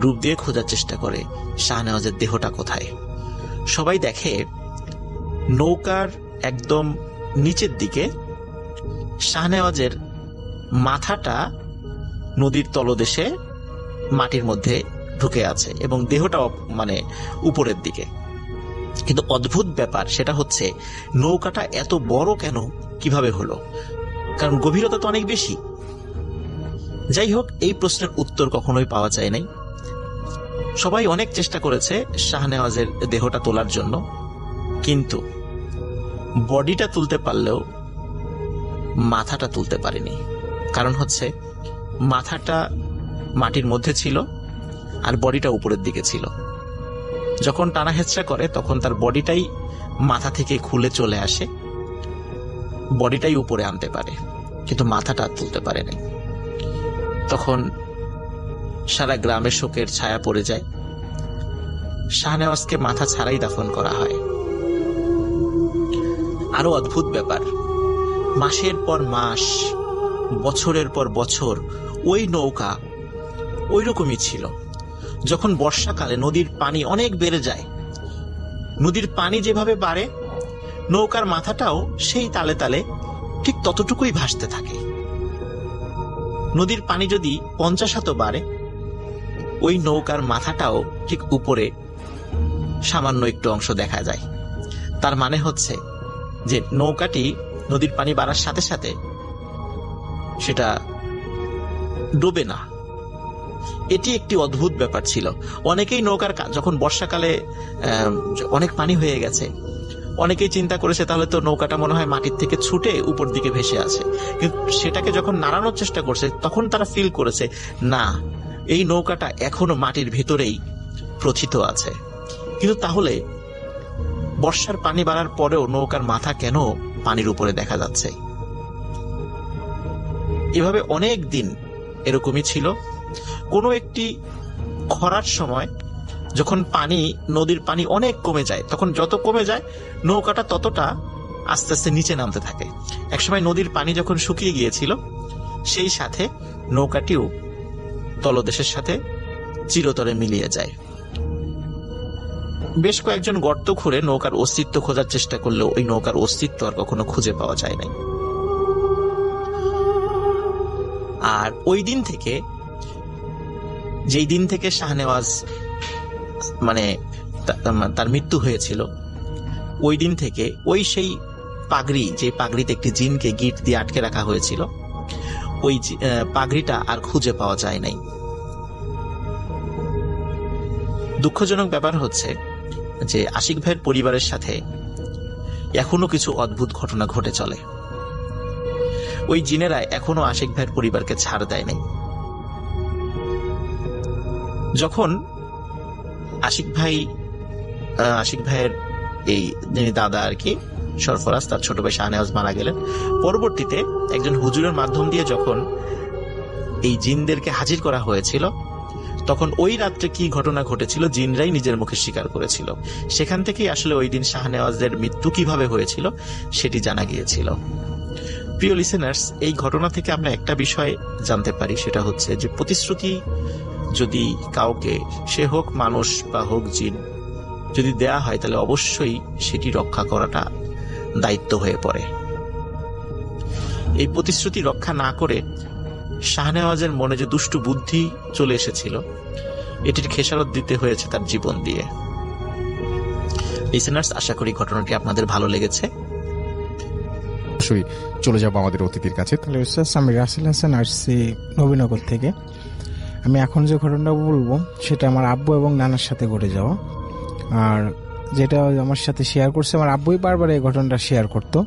ডুব দিয়ে খোঁজার চেষ্টা করে শাহনেওয়াজের দেহটা কোথায়। সবাই দেখে নৌকার একদম নিচের দিকে শাহনেওয়াজের মাথাটা নদীর তলদেশে মাটির মধ্যে ঢুকে আছে এবং দেহটা উপরের দিকে। কিন্তু অদ্ভুত ব্যাপার সেটা হচ্ছে নৌকাটা এত বড় কেন, কিভাবে হলো? কারণ গভীরতা তো অনেক বেশি। যাই হোক, এই প্রশ্নের উত্তর কখনোই পাওয়া যায় নাই। সবাই অনেক চেষ্টা করেছে শাহনেওয়াজের দেহটা তোলার জন্য, কিন্তু বডিটা তুলতে পারলেও মাথাটা তুলতে পারেনি। কারণ হচ্ছে মাথাটা মাটির মধ্যে ছিল আর বডিটা উপরের দিকে ছিল। যখন টানা হেঁচড়া করে তখন তার বডিটাই মাথা থেকে খুলে চলে আসে, বডিটাই উপরে আনতে পারে, কিন্তু মাথাটা তুলতে পারে নাই। তখন সারা গ্রামে শোকের ছায়া পড়ে যায়। শাহনেওয়াজকে মাথা ছাড়াই দাফন করা হয়। আরো অদ্ভুত ব্যাপার, মাসের পর মাস, বছরের পর বছর ওই নৌকা ওই রকমই ছিল। যখন বর্ষাকালে নদীর পানি অনেক বেড়ে যায়, নদীর পানি যেভাবে বাড়ে, নৌকার মাথাটাও সেই তালে তালে ঠিক ততটুকুই ভাসতে থাকে। নদীর পানি যদি 50 হাতও বাড়ে, ওই নৌকার মাথাটাও ঠিক উপরে সামান্য একটু অংশ দেখা যায়। তার মানে হচ্ছে যে নৌকাটি নদীর পানি বাড়ার সাথে সাথে সেটা ডোবে না। এটি একটি অদ্ভুত ব্যাপার ছিল। অনেকেই নৌকার যখন বর্ষাকালে অনেক পানি হয়ে গেছে, অনেকেই চিন্তা করেছে তাহলে তো নৌকাটা মনে হয় মাটির থেকে ছুটে উপর দিকে ভেসে আছে, কিন্তু সেটাকে যখন নাড়ানোর চেষ্টা করছে তখন তারা ফিল করেছে না, এই নৌকাটা এখনো মাটির ভেতরেই প্রথিত আছে। কিন্তু তাহলে বর্ষার পানি বাড়ার পরেও নৌকার মাথা কেন পানির উপরে দেখা যাচ্ছে? এভাবে অনেক দিন এরকমই ছিল। কোনো একটি খরার সময় যখন নদীর পানি অনেক কমে যায়, তখন যত কমে যায় নৌকাটা ততটা আস্তে আস্তে নিচে নামতে থাকে। একসময় নদীর পানি যখন শুকিয়ে গিয়েছিল, সেই সাথে নৌকাটিও তলদেশের সাথে চিরতরে মিলিয়ে যায়। বেশ কয়েকজন গর্ত খুঁড়ে নৌকার অস্তিত্ব খোঁজার চেষ্টা করলেও ওই নৌকার অস্তিত্ব আর কখনো খুঁজে পাওয়া যায় নাই। আর ওই দিন থেকে, যেই দিন থেকে শাহনেওয়াজ তার মৃত্যু হয়েছিল, ওই দিন থেকে সেই পাগড়ি, যে পাগড়িতে একটি জিনকে গিট দিয়ে আটকে রাখা হয়েছিল, ওই পাগড়িটা আর খুঁজে পাওয়া যায় নাই। দুঃখজনক ব্যাপার হচ্ছে যে আশিক ভাইয়ের পরিবারের সাথে এখনো কিছু অদ্ভুত ঘটনা ঘটে চলে। ওই জিনেরা এখনো আশিক ভাইয়ের পরিবারকে ছাড় দেয় নাই। যখন আশিক ভাইয়ের এই যিনি দাদা আর কি, সরফরাজ, তার ছোট ভাই শাহনেওয়াজ মারা গেলেন, পরবর্তীতে একজন হুজুরের মাধ্যম দিয়ে যখন এই জিনদেরকে হাজির করা হয়েছিল, তখন ওই রাত্রে কি ঘটনা ঘটেছিল জিনরাই নিজের মুখে স্বীকার করেছিল। সেখান থেকেই আসলে ওই দিন শাহনেওয়াজের মৃত্যু কিভাবে হয়েছিল সেটি জানা গিয়েছিল। প্রিয় লিসেনার্স, এই ঘটনা থেকে আমরা একটা বিষয় জানতে পারি, সেটা হচ্ছে যে প্রতিশ্রুতি যদি কাউকে, সে হোক মানুষ বা হোক জিন, যদি দেয়া হয় তাহলে অবশ্যই সেটি রক্ষা করাটা দায়িত্ব হয়ে পড়ে। এই প্রতিশ্রুতি রক্ষা না করে শাহনেওয়াজের মনে যে দুষ্টু বুদ্ধি চলে এসেছিল, এটির খেসারত দিতে হয়েছে তার জীবন দিয়ে। লিসেনার্স, আশা করি ঘটনাটি আপনাদের ভালো লেগেছে। অবশ্যই চলে যাবো আমাদের অতিথির কাছে। হ্যালো স্যার, আমি রাসেল হাসান, আসছি নবীনগর থেকে। আমি এখন যে ঘটনাটা বলবো সেটা আমার আব্বু এবং নানার সাথে ঘটে যাওয়া। আর যেটা আমার সাথে শেয়ার করছে, আমার আব্বুই বারবার এই ঘটনাটা শেয়ার করতো।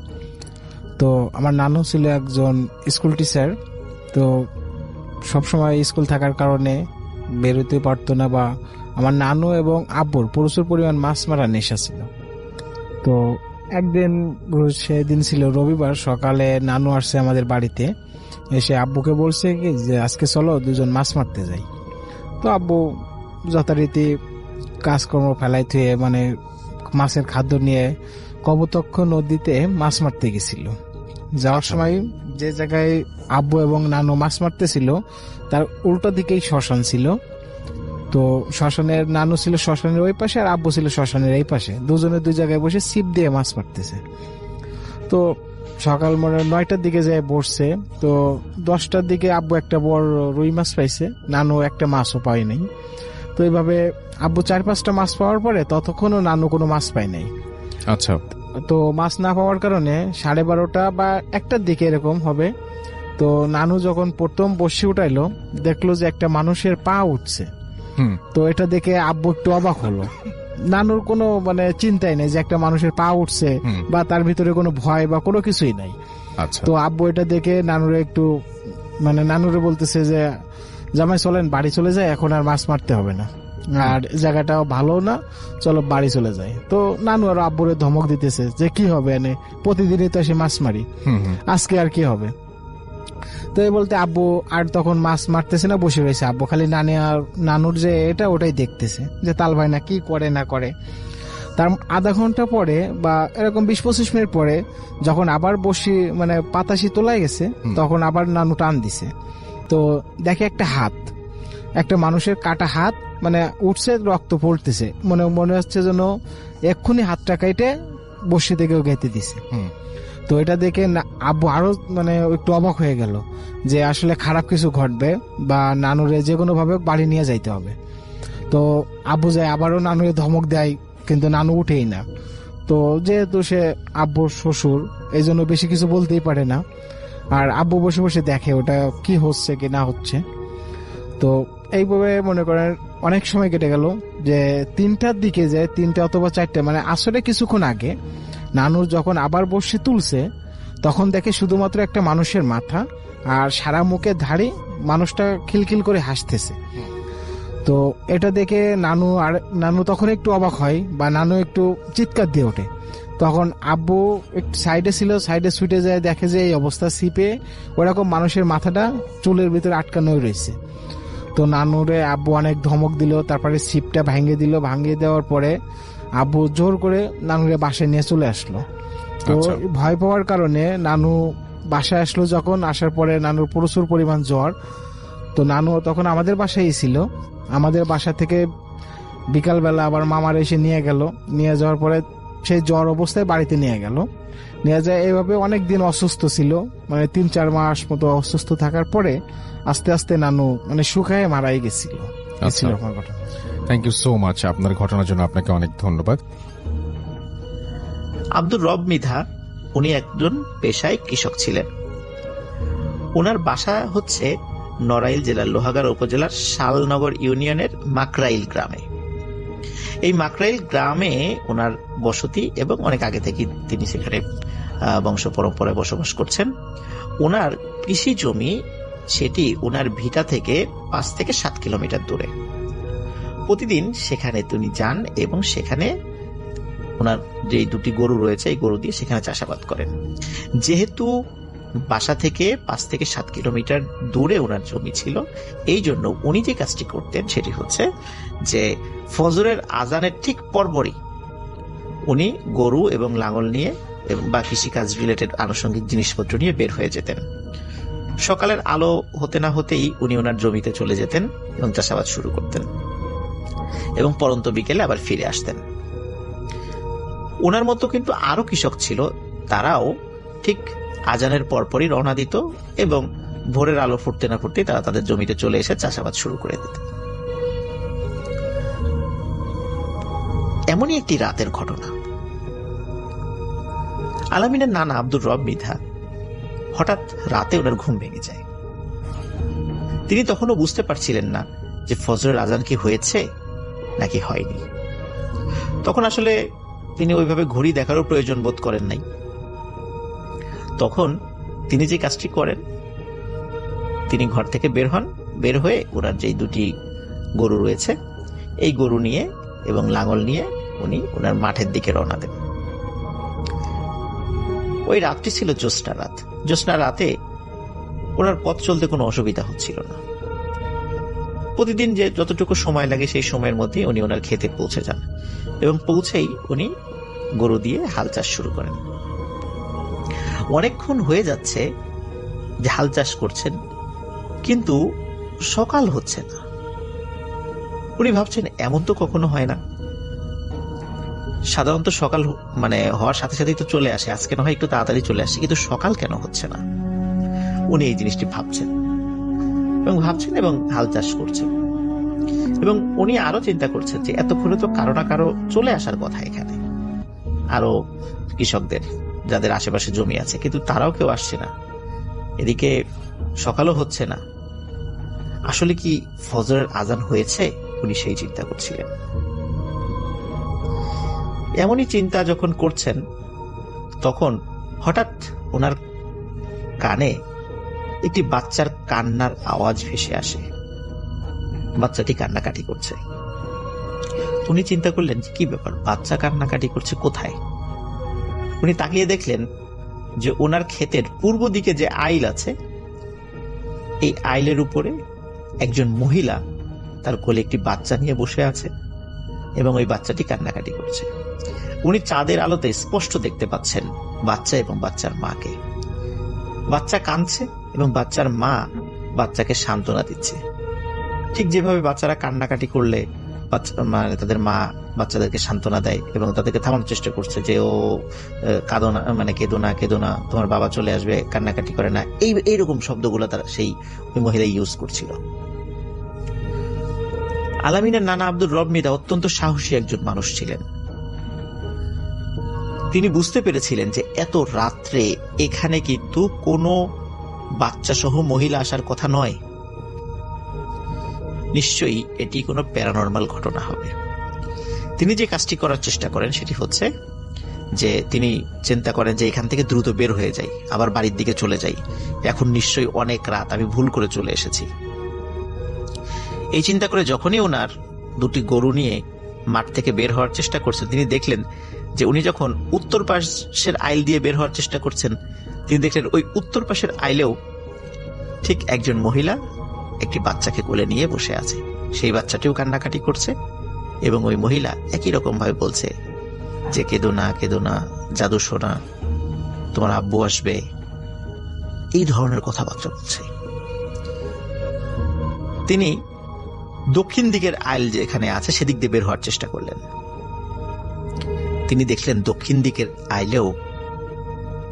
তো আমার নানু ছিল একজন স্কুল টিচার, তো সবসময় স্কুল থাকার কারণে বেরোতে পারতো না, বা আমার নানু এবং আব্বুর প্রচুর পরিমাণ মাছ মারা নেশা ছিল। তো একদিন, সেদিন ছিল রবিবার, সকালে নানু আসছে আমাদের বাড়িতে, এসে আব্বুকে বলছে কি যে আজকে চলো দুজন মাছ মারতে যাই। তো আব্বু যথারীতি কাজকর্ম ফেলাই থুয়ে মাছের খাদ্য নিয়ে কপোতাক্ষ নদীতে মাছ মারতে গেছিল। যাওয়ার সময় যে জায়গায় আব্বু এবং নানু মাছ মারতেছিল তার উল্টো দিকেই শ্মশান ছিল। তো শ্মশানের, নানু ছিল শ্মশানের ওই পাশে আর আব্বু ছিল শ্মশানের এই পাশে, দুজনে দুই জায়গায় বসে ছিপ দিয়ে মাছ মারতেছে। তো সকাল 9টার দিকে যায় বসছে, তো 10টার দিকে আব্বু একটা বড় রুই মাছ পাইছে, নানু একটা মাছও পায় নাই। তো এইভাবে আব্বু 4-5টা মাছ পাওয়ার পরে ততক্ষণও নানু কোনো মাছ পায় নাই। আচ্ছা। তো মাছ না পাওয়ার কারণে 12:30 বা 1টার দিকে এরকম হবে। তো নানু যখন প্রথম বসে উঠাইলো, দেখলো যে একটা মানুষের পা উঠছে। তো এটা দেখে আব্বু একটু অবাক হলো। নানুর কোনো চিন্তাই নেই যে একটা মানুষের পা উঠছে, বা তার ভিতরে কোনো ভয় বা কোনো কিছুই নাই। তো আব্বু এটা দেখে নানুরে একটু নানুরে বলতেছে যে জামাই চলেন বাড়ি চলে যায়, এখন আর মাছ মারতে হবে না, আর জায়গাটাও ভালো না, চলো বাড়ি চলে যায়। তো নানু আর আব্বুরে ধমক দিতেছে যে কি হবে, এনে প্রতিদিনই তো এসে মাছ মারি, আজকে আর কি হবে। তো এই বলতে আব্বু আর তখন মাছ মারতেছে না, বসে রয়েছে। আব্বু খালি নানুর যে ওটাই দেখতেছে যে তাল ভাই না কি করে না করে। তার আধা ঘন্টা পরে বা এরকম 20-25 মিনিট পরে যখন আবার বসি পাতাশি তোলাই গেছে, তখন আবার নানু টান দিছে। তো দেখে একটা হাত, একটা মানুষের কাটা হাত উঠছে, রক্ত পড়তেছে, মনে হচ্ছে যেন এক্ষুনি হাতটা কেটে বসি থেকেও গেঁথে দিছে। তো এটা দেখে আব্বু আরো একটু অবাক হয়ে গেল যে আসলে খারাপ কিছু ঘটবে, বা নানুরে যে কোনো ভাবে বাড়ি নিয়ে যাইতে হবে। তো আব্বু যায়, আবারও নানুরে ধমক দেয়, কিন্তু নানু উঠেই না। তো যেহেতু সে আব্বুর শ্বশুর, এই জন্য বেশি কিছু বলতেই পারে না। আর আব্বু বসে বসে দেখে ওটা কি হচ্ছে কি না হচ্ছে। তো এইভাবে মনে করেন অনেক সময় কেটে গেল, যে 3টার দিকে যায়, 3টা অথবা 4টা, মানে আসলে কিছুক্ষণ আগে নানুর যখন আবার বসে তুলছে তখন দেখে শুধুমাত্র একটা মানুষের মাথা আর সারা মুখে ধাড়ি, মানুষটা খিলখিল করে হাসতেছে। তো এটা দেখে নানু তখন একটু অবাক হয়, বা নানু একটু চিৎকার দিয়ে ওঠে। তখন আব্বু একটু সাইডে ছিল, সাইডে ছুটে যায়, দেখে যে এই অবস্থা, সিপে ওরকম মানুষের মাথাটা চুলের ভিতরে আটকানো রয়েছে। তো নানুরে আব্বু অনেক ধমক দিল, তারপরে সিপটা ভাঙিয়ে দিল। ভাঙিয়ে দেওয়ার পরে আব্বু জোর করে নানুরে বাসায় নিয়ে চলে আসলো। তো আচ্ছা। ভয় পাওয়ার কারণে নানু বাসায় আসলো। যখন আসার পরে নানুর প্রচুর পরিমাণ জ্বর। তো নানু তখন আমাদের বাসায় ছিল। আমাদের বাসা থেকে বিকালবেলা আবার মামার এসে নিয়ে গেল। নিয়ে যাওয়ার পরে সেই জ্বর অবস্থায় বাড়িতে নিয়ে গেল। নিয়ে যায় এইভাবে অনেক দিন অসুস্থ ছিল, মানে 3-4 মাস মতো অসুস্থ থাকার পরে আস্তে আস্তে নানু মানে শুকায় মারাই গেছিল। আচ্ছা। আমার ঘটনা। থ্যাংক ইউ সো মাচ, আপনার ঘটনার জন্য আপনাকে অনেক ধন্যবাদ। আব্দুর রব মৃধা উনি একজন পেশায় কৃষক ছিলেন। ওনার বাসা হচ্ছে নড়াইল জেলার লোহাগাড়া উপজেলার শালনগর ইউনিয়নের মাকরাইল গ্রামে। এই মাকরাইল গ্রামে ওনার বসতি এবং অনেক আগে থেকে তিনি সেখানে বংশ পরম্পরায় বসবাস করছেন। ওনার কৃষি জমি, সেটি ওনার ভিটা থেকে 5 থেকে 7 কিলোমিটার দূরে। প্রতিদিন সেখানে তিনি যান এবং সেখানে ওনার যে 2টি গরু রয়েছে এই গরু দিয়ে সেখানে চাষাবাদ করেন। যেহেতু বাসা থেকে 5 থেকে 7 কিলোমিটার দূরে ওনার জমি ছিল, এই জন্য উনি যে কাজটি করতেন সেটি হচ্ছে যে ফজরের আজানের ঠিক পরপরই উনি গরু এবং লাঙল নিয়ে বা কৃষিকাজ রিলেটেড আনুষঙ্গিক জিনিসপত্র নিয়ে বের হয়ে যেতেন। সকালের আলো হতে না হতেই উনি ওনার জমিতে চলে যেতেন এবং চাষাবাদ শুরু করতেন এবং পরন্ত বিকেলে আবার ফিরে আসতেন। ওনার মতো কিন্তু আরো কৃষক ছিল, তারাও ঠিক আজানের পরপরই রওনা দিত এবং ভোরের আলো ফুটতে না ফুটতেই তারা তাদের জমিতে চলে এসে চাষাবাদ শুরু করে দিত। এমনই একটি রাতের ঘটনা। আলামিনের নানা আব্দুর রব মৃধা হঠাৎ রাতে ওনার ঘুম ভেঙে যায়। তিনি তখনও বুঝতে পারছিলেন না যে ফজরের আজান কি হয়েছে নাকি হয়নি। তখন আসলে তিনি ওইভাবে ঘড়ি দেখারও প্রয়োজন বোধ করেন নাই। তখন তিনি যে কাজটি করেন, তিনি ঘর থেকে বের হন। বের হয়ে ওনার যেই 2টি গরু রয়েছে এই গরু নিয়ে এবং লাঙল নিয়ে উনি ওনার মাঠের দিকে রওনা দেন। ওই রাতটি ছিল জ্যোৎস্না রাত। জ্যোৎস্না রাতে ওনার পথ চলতে কোনো অসুবিধা হচ্ছিল না। প্রতিদিন যে যতটুকু সময় লাগে সেই সময়ের মধ্যে উনি ওনার ক্ষেতে পৌঁছে যান এবং পৌঁছেই উনি গরু দিয়ে হাল চাষ শুরু করেন। অনেকক্ষণ হয়ে যাচ্ছে যে হাল চাষ করছেন, কিন্তু সকাল হচ্ছে না। উনি ভাবছেন এমন তো কখনো হয় না, সাধারণত সকাল হওয়ার সাথে সাথেই তো চলে আসে, আজকে না হয় একটু তাড়াতাড়ি চলে আসে, কিন্তু সকাল কেন হচ্ছে না। উনি এই জিনিসটি ভাবছেন এবং হাল চাষ করছেন এবং উনি আরো চিন্তা করছেন যে এতক্ষণে তো কারো না কারো চলে আসার কথা এখানে, আরো কৃষকদের যাদের আশেপাশে জমি আছে, কিন্তু তারাও কেউ আসছে না। এদিকে সকালও হচ্ছে না। আসলে কি ফজরের আজান হয়েছে? উনি সেই চিন্তা করছিলেন। এমনই চিন্তা যখন করছেন তখন হঠাৎ ওনার কানে একটি বাচ্চার কান্নার আওয়াজ ভেসে আসে। বাচ্চাটি কান্নাকাটি করছে। উনি চিন্তা করলেন কি ব্যাপার, বাচ্চা কান্নাকাটি করছে কোথায়? উনি তাকিয়ে দেখলেন যে ওনার ক্ষেতের পূর্ব দিকে যে আইল আছে, এই আইলের উপরে একজন মহিলা তার কোলে একটি বাচ্চা নিয়ে বসে আছে এবং ওই বাচ্চাটি কান্নাকাটি করছে। উনি চাঁদের আলোতে স্পষ্ট দেখতে পাচ্ছেন বাচ্চা এবং বাচ্চার মাকে। বাচ্চা কাঁদছে এবং বাচ্চার মা বাচ্চাকে সান্ত্বনা দিচ্ছে। ঠিক যেভাবে বাচ্চারা কান্নাকাটি করলে তাদের মা বাচ্চাদেরকে সান্ত্বনা দেয় এবং তাদেরকে থামানোর চেষ্টা করছে যে ও কাঁদো না, কেঁদো না, তোমার বাবা চলে আসবে, কান্নাকাটি করে না, এইরকম শব্দগুলো তারা সেই মহিলা ইউজ করছিল। আলামিনের নানা আব্দুর রব মৃধা অত্যন্ত সাহসী একজন মানুষ ছিলেন। তিনি বুঝতে পেরেছিলেন যে এত রাত্রে এখানে কিন্তু কোনো বাচ্চা সহ মহিলা আসার কথা নয়। নিশ্চয়ই এটি কোনো প্যারানর্মাল ঘটনা হবে। তিনি যে কাজটি করার চেষ্টা করেন সেটি হচ্ছে যে তিনি চিন্তা করেন যে এখান থেকে দ্রুত বের হয়ে যাই, আবার বাড়ির দিকে চলে যাই, এখন নিশ্চয়ই অনেক রাত, আমি ভুল করে চলে এসেছি। এই চিন্তা করে যখনই ওনার দুটি গরু নিয়ে মাঠ থেকে বের হওয়ার চেষ্টা করছেন, তিনি দেখলেন যে উনি যখন উত্তর পাশের আইল দিয়ে বের হওয়ার চেষ্টা করছেন, তিনি দেখলেন ওই উত্তর পাশের আইলেও ঠিক একজন মহিলা একটি বাচ্চাকে কোলে নিয়ে বসে আছে। সেই বাচ্চাটিও কান্নাকাটি করছে এবং ওই মহিলা একই রকম ভাবে বলছে যে কেঁদো না, কেঁদো না, জাদু সোনা, তোমার আব্বু আসবে, এই ধরনের কথাবার্তা বলছে। তিনি দক্ষিণ দিকের আইল যেখানে আছে সেদিক দিয়ে বের হওয়ার চেষ্টা করলেন। তিনি দেখলেন দক্ষিণ দিকের আইলেও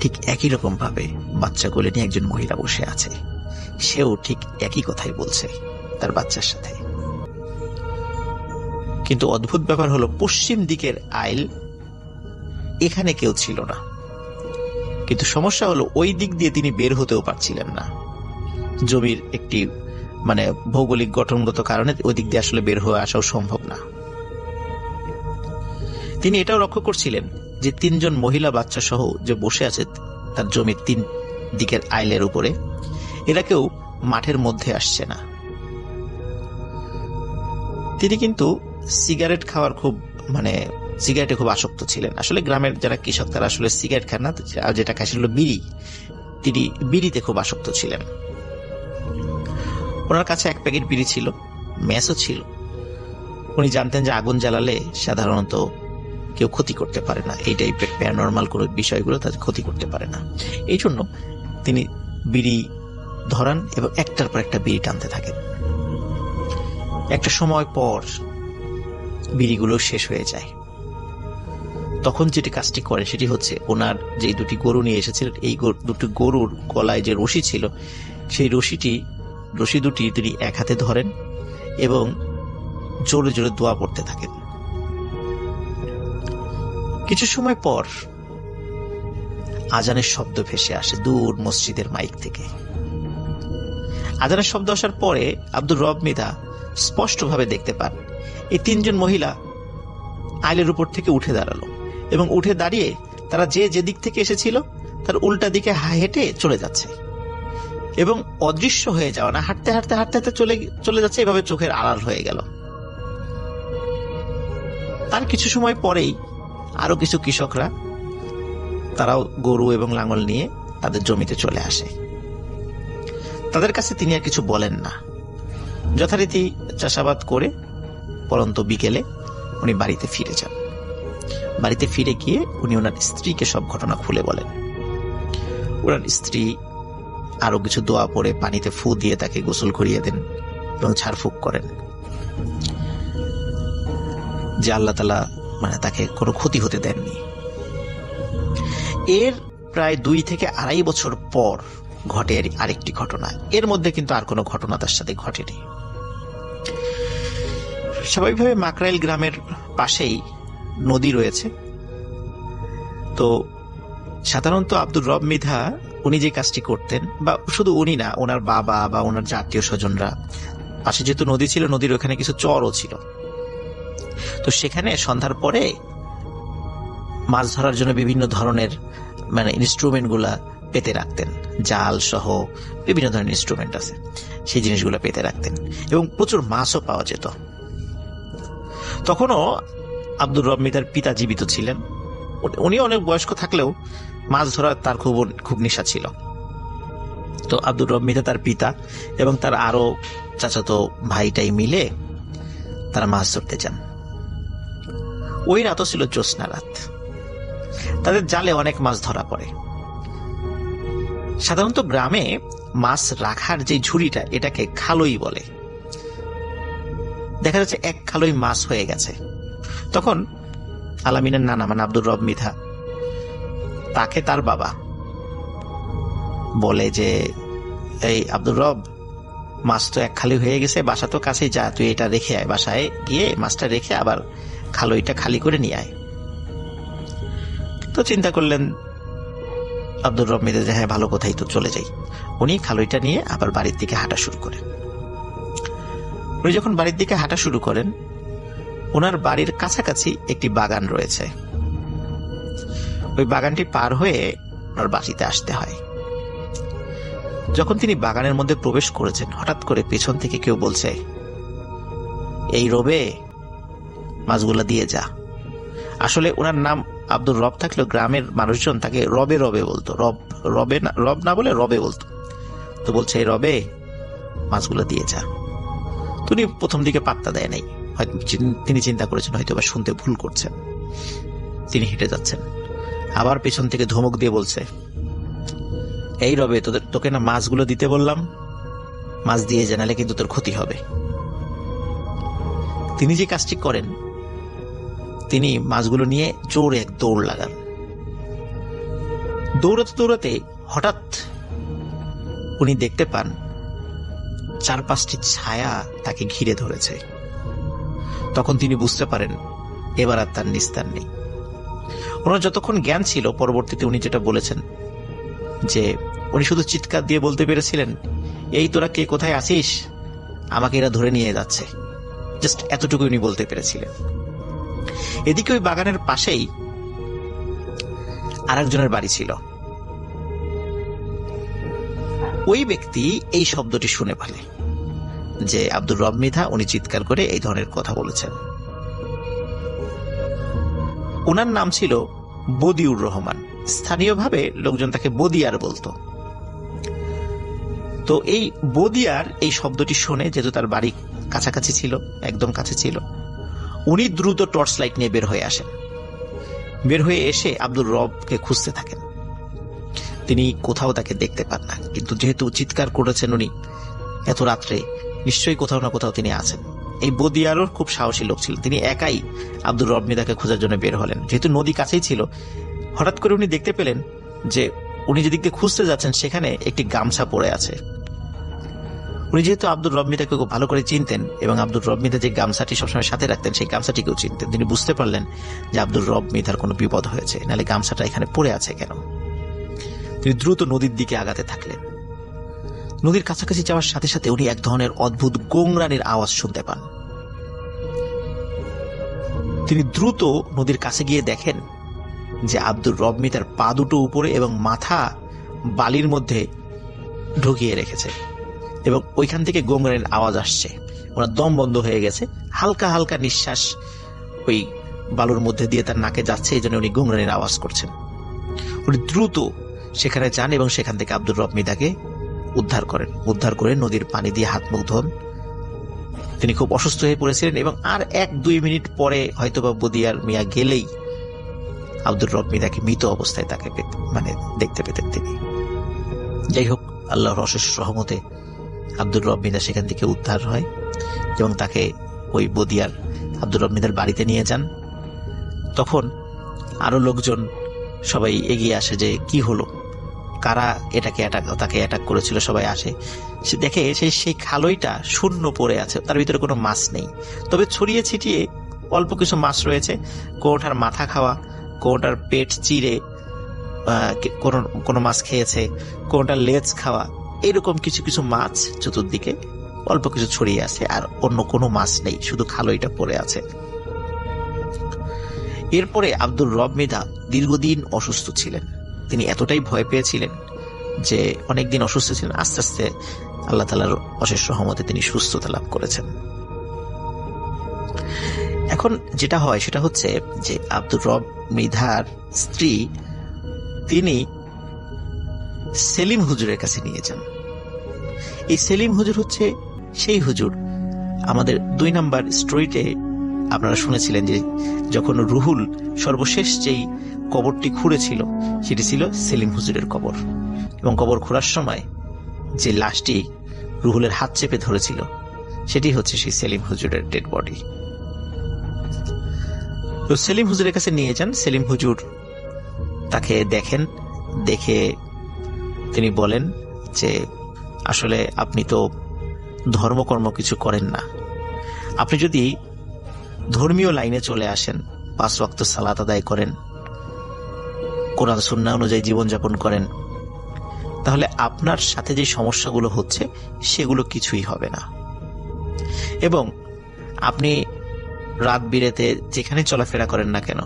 ঠিক একই রকম ভাবে বাচ্চা কোলে নিয়ে একজন মহিলা বসে আছে। সেও ঠিক একই কথাই বলছে তার বাচ্চার সাথে। কিন্তু অদ্ভুত ব্যাপার হলো পশ্চিম দিকের আইল, এখানে কেউ ছিল না। কিন্তু সমস্যা হলো ওই দিক দিয়ে তিনি বের হতেও পারছিলেন না। জমির একটি ভৌগোলিক গঠনগত কারণে ওই দিক দিয়ে আসলে বের হয়ে আসাও সম্ভব না। তিনি এটাও লক্ষ্য করছিলেন যে তিনজন মহিলা বাচ্চা সহ যে বসে আছে তার জমির তিন দিকের আইলের উপরে, এরা কেউ মাঠের মধ্যে আসছে না। তিনি কিন্তু সিগারেট খাওয়ার সিগারেটে খুব আসক্ত ছিলেন। আসলে গ্রামের যারা কৃষক তারা আসলে সিগারেট খান না, যেটা খায় সেটা হলো বিড়ি। তিনি বিড়িতে খুব আসক্ত ছিলেন। ওনার কাছে এক প্যাকেট বিড়ি ছিল, ম্যাচও ছিল। উনি জানতেন যে আগুন জ্বালালে সাধারণত কেউ ক্ষতি করতে পারে না, এই টাইপের প্যারানর্মাল কোনো বিষয়গুলো তাদের ক্ষতি করতে পারে না। এই জন্য তিনি বিড়ি ধরান এবং একটার পর একটা বিড়ি টানতে থাকেন। একটা সময় পর বিড়িগুলো শেষ হয়ে যায়। তখন যেটি কাজটি করে সেটি হচ্ছে ওনার যে দুটি গরু নিয়ে এসেছিলেন, এই দুটি গরুর গলায় যে রশি ছিল সেই রশি দুটি তিনি এক হাতে ধরেন এবং জোরে জোরে দোয়া পড়তে থাকেন। কিছু সময় পর আজানের শব্দ ভেসে আসে দূর মসজিদের মাইক থেকে। আজানের শব্দ আসার পরে আব্দুর রব মৃধা স্পষ্টভাবে দেখতে পান এই তিনজন মহিলা আইলের উপর থেকে উঠে দাঁড়ালো এবং উঠে দাঁড়িয়ে তারা যে দিক থেকে এসেছিল তার উল্টা দিকে হেঁটে চলে যাচ্ছে এবং অদৃশ্য হয়ে যাওয়া না, হাঁটতে হাঁটতে হাঁটতে হাঁটতে চলে যাচ্ছে। এভাবে চোখের আড়াল হয়ে গেল। তার কিছু সময় পরেই আরো কিছু কৃষকরা তারাও গরু এবং লাঙল নিয়ে তাদের জমিতে চলে আসে। তাদের কাছে তিনি আর কিছু বলেন না, যথারীতি চাষাবাদ করে পরন্ত বিকেলে উনি বাড়িতে ফিরে যান। বাড়িতে ফিরে গিয়ে উনি ওনার স্ত্রীকে সব ঘটনা খুলে বলেন। ওনার স্ত্রী আরো কিছু দোয়া পড়ে পানিতে ফু দিয়ে তাকে গোসল করিয়ে দেন এবং ঝাড়ফুঁক করেন যে আল্লাহ তাআলা তাকে কোনো ক্ষতি হতে দেননি। এর প্রায় 2 থেকে 2.5 বছর পর ঘটে আরেকটি ঘটনা। এর মধ্যে কিন্তু আর কোনো ঘটনা তার সাথে ঘটেনি। স্বাভাবিকভাবে মাকরাইল গ্রামের পাশেই নদী রয়েছে। তো সাধারণত আব্দুর রব মৃধা উনি যে কাজটি করতেন, বা শুধু উনি না, ওনার বাবা বা ওনার আত্মীয় স্বজনরা, পাশে যেহেতু নদী ছিল, নদীর ওখানে কিছু চরও ছিল, তো সেখানে সন্ধ্যার পরে মাছ ধরার জন্য বিভিন্ন ধরনের ইনস্ট্রুমেন্ট গুলা পেতে রাখতেন। জাল সহ বিভিন্ন ধরনের ইনস্ট্রুমেন্ট আছে, সেই জিনিসগুলো পেতে রাখতেন এবং প্রচুর মাছও পাওয়া যেত। তখনও আব্দুর রব মৃধার পিতা জীবিত ছিলেন। উনি অনেক বয়স্ক থাকলেও মাছ ধরার তার খুব নেশা ছিল। তো আব্দুর রব মৃধা, তার পিতা এবং তার আরো চাচাতো ভাইটাই মিলে তারা মাছ ধরতে যান। ওই রাতও ছিল জ্যোৎস্না রাত। তাদের জালে অনেক মাছ ধরা পড়ে। সাধারণত গ্রামে মাছ রাখার যে ঝুড়িটা, এটাকে খালই বলে। দেখা যাচ্ছে এক খালই মাছ হয়ে গেছে। তখন আলামিনের নানা আব্দুর রব মৃধা, তাকে তার বাবা বলে যে, এই আব্দুর রব, মাছ তো এক খালি হয়ে গেছে, বাসা তো কাছেই, যা তুই এটা রেখে আয়, বাসায় গিয়ে মাছটা রেখে আবার খালইটা খালি করে নিয়ে আয়। তো চিন্তা করলেন আব্দুর রব মৃধা যে হ্যাঁ ভালো, কোথায় তো চলে যাই। উনি খালইটা নিয়ে আবার বাড়ির দিকে হাঁটা শুরু করেন। উনি যখন বাড়ির দিকে হাঁটা শুরু করেন, ওনার বাড়ির কাছাকাছি একটি বাগান রয়েছে। ওই বাগানটি পার হয়ে ওনার বাড়িতে আসতে হয়। যখন তিনি বাগানের মধ্যে প্রবেশ করেছেন, হঠাৎ করে পেছন থেকে কেউ বলছে, এই রবে মাছগুলা দিয়ে যা। আসলে ওনার নাম আব্দুর রব থাকলেও গ্রামের মানুষজন তাকে রবে রবে বলতো, রব না বলে রবে বলতো। তো বলছে, এই রবে মাছগুলা দিয়ে যা। তিনি প্রথম দিকে পাত্তা দেয় নাই, হয়তো তিনি চিন্তা করেছেন হয়তো বা শুনতে ভুল করছেন। তিনি হেঁটে যাচ্ছেন, আবার পেছন থেকে ধমক দিয়ে বলছে, এই রবে তোকে না মাছগুলো দিতে বললাম, মাছ দিয়ে জানালে কিন্তু তোর ক্ষতি হবে। তিনি যে কাজটি করেন, তিনি মাছগুলো নিয়ে জোরে এক দৌড় লাগান। দৌড়াতে দৌড়াতে হঠাৎ উনি দেখতে পান 4-5টি ছায়া তাকে ঘিরে ধরেছে। তখন তিনি বুঝতে পারেন এবার আর তার নিস্তার নেই। ওনার যতক্ষণ জ্ঞান ছিল, পরবর্তীতে উনি যেটা বলেছেন যে উনি শুধু চিৎকার দিয়ে বলতে পেরেছিলেন, এই তোরা কে কোথায় আছিস, আমাকে এরা ধরে নিয়ে যাচ্ছে। জাস্ট এতটুকু উনি বলতে পেরেছিলেন। এদিকে ওই বাগানের পাশেই আরেকজনের বাড়ি ছিল। ওই ব্যক্তি এই শব্দটি শুনে ফেলে যে আব্দুর রব মৃধা উনি চিৎকার করে এই ধরনের কথা বলেছেন। ওনার নাম ছিল বদিউর রহমান, স্থানীয়ভাবে লোকজন তাকে বদিয়ার বলতো। তো এই বদিয়ার এই শব্দটি শুনে, যেহেতু তার বাড়ি কাছাকাছি ছিল, একদম কাছে ছিল, উনি দ্রুত টর্চ লাইট নিয়ে বের হয়ে আসেন। বের হয়ে এসে আব্দুর রবকে খুঁজতে থাকেন। তিনি কোথাও তাকে দেখতে পান না, কিন্তু যেহেতু চিৎকার করেছেন উনি এত রাত্রে, নিশ্চয়ই কোথাও না কোথাও তিনি আছেন। এই বদিয়ারও খুব সাহসী লোক ছিলেন, তিনি একাই আব্দুর রব মৃধাকে খোঁজার জন্য বের হলেন। যেহেতু নদী কাছেই ছিল, হঠাৎ করে উনি দেখতে পেলেন যে উনি যেদিক দিয়ে খুঁজতে যাচ্ছেন সেখানে একটি গামছা পড়ে আছে। উনি যেহেতু আব্দুর রব মৃধাকে খুব ভালো করে চিনতেন এবং আব্দুর রব মৃধা যে গামছাটি সবসময় সাথে রাখতেন সেই গামছাটিকেও চিনতেন, তিনি বুঝতে পারলেন যে আব্দুর রব মৃধার কোনো বিপদ হয়েছে, নাহলে গামছাটা এখানে পড়ে আছে কেন। তিনি দ্রুত নদীর দিকে আগাতে থাকলেন। নদীর কাছাকাছি যাওয়ার সাথে সাথে উনি এক ধরনের অদ্ভুত গোংরানির আওয়াজ শুনতে পান। তিনি দ্রুত নদীর কাছে গিয়ে দেখেন যে আব্দুর রব মৃধার পা দুটো উপরে এবং মাথা বালির মধ্যে ঢুকিয়ে রেখেছে এবং ওইখান থেকে গোংরানির আওয়াজ আসছে। ওনার দম বন্ধ হয়ে গেছে, হালকা হালকা নিঃশ্বাস ওই বালুর মধ্যে দিয়ে তার নাকে যাচ্ছে, এই জন্য উনি গোংরানির আওয়াজ করছেন। উনি দ্রুত সেখানে যান এবং সেখান থেকে আব্দুর রব মৃধাকে উদ্ধার করেন। উদ্ধার করে নদীর পানি দিয়ে হাত মুখ ধোন। তিনি খুব অসুস্থ হয়ে পড়েছিলেন এবং আর 1-2 মিনিট পরে হয়তোবা বদিয়ার মিয়া গেলেই আব্দুর রব মৃধাকে মৃত অবস্থায় তাকে দেখতে পেতেন তিনি। যাই হোক, আল্লাহর অশেষ রহমতে আব্দুর রব মৃধা সেখান থেকে উদ্ধার হয় এবং তাকে ওই বদিয়ার আব্দুর রব মৃধার বাড়িতে নিয়ে যান। তখন আরো লোকজন সবাই এগিয়ে আসে যে কি হলো, কারা তাকে অ্যাটাক করেছিল। সবাই আসে, সে দেখে সেই খালইটা শূন্য পড়ে আছে, তার ভিতরে কোনো মাছ নেই, তবে ছড়িয়ে ছিটিয়ে অল্প কিছু মাছ রয়েছে। কোনোটার মাথা খাওয়া, কোনোটার পেট চিরে কোনো মাছ খেয়েছে, কোনোটার লেজ খাওয়া, এরকম কিছু কিছু মাছ চতুর্দিকে অল্প কিছু ছড়িয়ে আছে, আর অন্য কোনো মাছ নেই, শুধু খালইটা পড়ে আছে। এরপরে আব্দুর রব মৃধা দীর্ঘদিন অসুস্থ ছিলেন। তিনি এতটাই ভয় পেয়েছিলেন যে অনেকদিন অসুস্থ ছিলেন। আস্তে আস্তে আল্লাহ তাআলার অশেষ রহমতে তিনি সুস্থতা লাভ করেছেন। এখন যেটা হয় সেটা হচ্ছে যে আব্দুর রব মৃধার স্ত্রী তিনি সেলিম হুজুরের কাছে নিয়ে যান। এই সেলিম হুজুর হচ্ছে সেই হুজুর আমাদের 2 নম্বর স্টোরিতে আপনারা শুনেছিলেন যে যখন রুহুল সর্বশেষ যেই কবরটি খুঁড়েছিল সেটি ছিল সেলিম হুজুরের কবর, এবং কবর খোঁড়ার সময় যে লাশটি রুহুলের হাত চেপে ধরেছিল সেটি হচ্ছে সেই সেলিম হুজুরের ডেড বডি। তো সেলিম হুজুরের কাছে নিয়ে যান। সেলিম হুজুর তাকে দেখেন, দেখে তিনি বলেন যে আসলে আপনি তো ধর্মকর্ম কিছু করেন না, আপনি যদি ধর্মীয় লাইনে চলে আসেন, 5 ওয়াক্ত সালাত আদায় করেন, কোরআন সুন্নাহ অনুযায়ী জীবনযাপন করেন, তাহলে আপনার সাথে যে সমস্যাগুলো হচ্ছে সেগুলো কিছুই হবে না। এবং আপনি রাত বিরেতে যেখানে চলাফেরা করেন না কেন,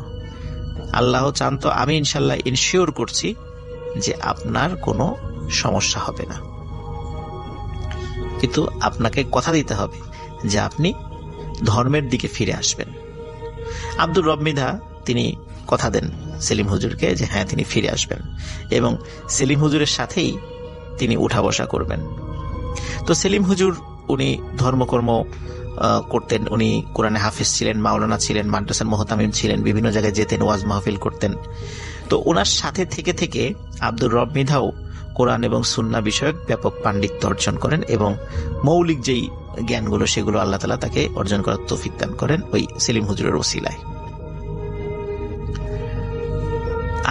আল্লাহ চান তো আমি ইনশাল্লাহ ইনশিওর করছি যে আপনার কোনো সমস্যা হবে না। কিন্তু আপনাকে কথা দিতে হবে যে আপনি ধর্মের দিকে ফিরে আসবেন। আব্দুর রব মৃধা তিনি কথা দেন সেলিম হুজুরকে যে হ্যাঁ তিনি ফিরে আসবেন এবং সেলিম হুজুরের সাথেই তিনি উঠা বসা করবেন। তো সেলিম হুজুর উনি ধর্মকর্ম করতেন, উনি কোরআনে হাফিজ ছিলেন, মাওলানা ছিলেন, মাদ্রাসার মুহতামিম ছিলেন, বিভিন্ন জায়গায় যেতেন, ওয়াজ মাহফিল করতেন। তো ওনার সাথে থেকে থেকে আব্দুর রব মৃধাও কোরআন এবং সুন্নাহ বিষয়ক ব্যাপক পাণ্ডিত্য অর্জন করেন এবং মৌলিক যেই জ্ঞানগুলো সেগুলো আল্লাহ তাআলা তাকে অর্জন করার তৌফিক দান করেন ওই সেলিম হুজুরের ওসিলায়।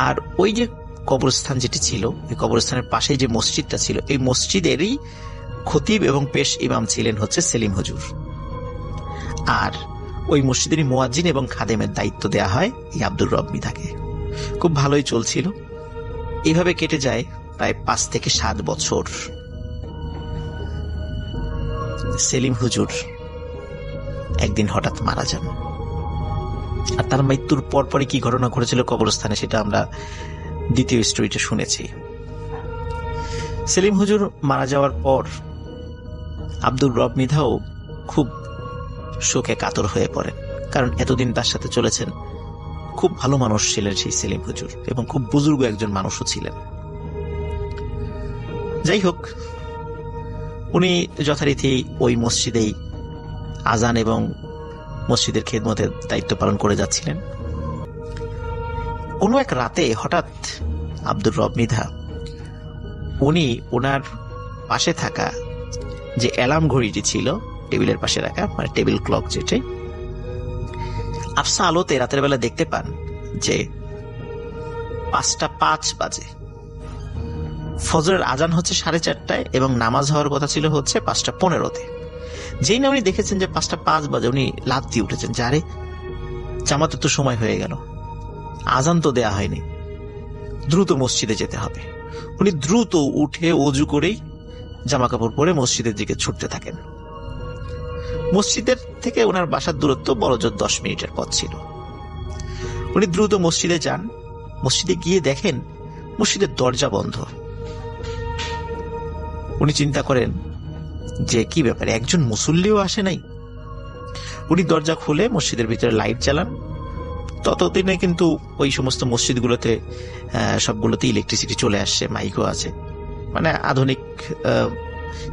আর ওই যে কবরস্থান যেটি ছিল, এই কবরস্থানের পাশেই যে মসজিদটা ছিল, এই মসজিদেরই খতিব এবং পেশ ইমাম ছিলেন হচ্ছে সেলিম হুজুর। আর ওই মসজিদেরই মুয়াজ্জিন এবং খাদেমের দায়িত্ব দেয়া হয় এই আব্দুর রব মৃধাকে। খুব ভালোই চলছিল। এইভাবে কেটে যায় প্রায় 5 থেকে 7 বছর। সেলিম হুজুর একদিন হঠাৎ মারা যান। আর তার মৃত্যুর পরপরই কি ঘটনা ঘটেছিল কবরস্থানে সেটা আমরা দ্বিতীয় স্টোরিতে শুনেছি। সেলিম হুজুর মারা যাওয়ার পর আব্দুর রব মৃধাও খুব শোকে কাতর হয়ে পড়েন, কারণ এতদিন তার সাথে চলেছেন। খুব ভালো মানুষ ছিলেন সেই সেলিম হুজুর এবং খুব বুজুর্গ একজন মানুষও ছিলেন। যাই হোক, উনি যথারীতি ওই মসজিদেই আজান এবং মসজিদের খেদমতের দায়িত্ব পালন করে যাচ্ছিলেন। কোনো এক রাতে হঠাৎ আব্দুর রব মৃধা উনি ওনার পাশে থাকা যে অ্যালার্ম ঘড়িটি ছিল টেবিলের পাশে রাখা, মানে টেবিল ক্লক যেটাই, আবসা আলোতে রাতের বেলা দেখতে পান যে 5:05 বাজে। ফজরের আজান হচ্ছে 4:30টায় এবং নামাজ হওয়ার কথা ছিল হচ্ছে 5:15-তে। যেই না উনি দেখেছেন যে 5:05 বাজে, উনি লাফ দিয়ে উঠেছেন যে আরে জামাতের তো সময় হয়ে গেল, আজান তো দেয়া হয়নি, দ্রুত মসজিদে যেতে হবে। উনি দ্রুত উঠে ওযু করেই জামা কাপড় পরে মসজিদের দিকে ছুটতে থাকেন। মসজিদের থেকে ওনার বাসার দূরত্ব বড়জোর 10 মিনিটের পথ ছিল। উনি দ্রুত মসজিদে যান। মসজিদে গিয়ে দেখেন মসজিদের দরজা বন্ধ। উনি চিন্তা করেন যে কি ব্যাপারে, একজন মুসল্লিও আসে নাই। উনি দরজা খুলে মসজিদের ভিতরে লাইট জ্বালান। ততদিনে কিন্তু ওই সমস্ত মসজিদগুলোতে সবগুলোতে ইলেকট্রিসিটি চলে আসছে, মাইকও আছে, মানে আধুনিক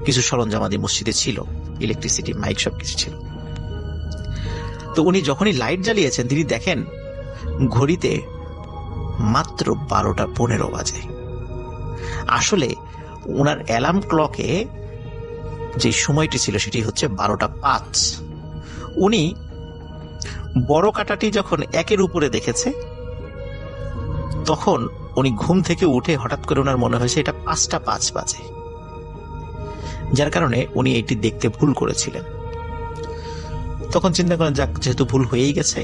কিছু সরঞ্জামাদি মসজিদে ছিল, ইলেকট্রিসিটি, মাইক সবকিছু ছিল। তো উনি যখনই লাইট জ্বালিয়েছেন তিনি দেখেন ঘড়িতে মাত্র 12:15 বাজে। আসলে ওনার অ্যালার্ম ক্লকে যে সময়টি ছিল সেটি হচ্ছে 12:05। উনি বড় কাঁটাটি যখন 1-এর উপরে দেখেছে তখন উনি ঘুম থেকে উঠে হঠাৎ করে ওনার মনে হয়েছে এটা 5:05 বাজে, যার কারণে উনি এটি দেখতে ভুল করেছিলেন। তখন চিন্তা করেন যাক, যেহেতু ভুল হয়েই গেছে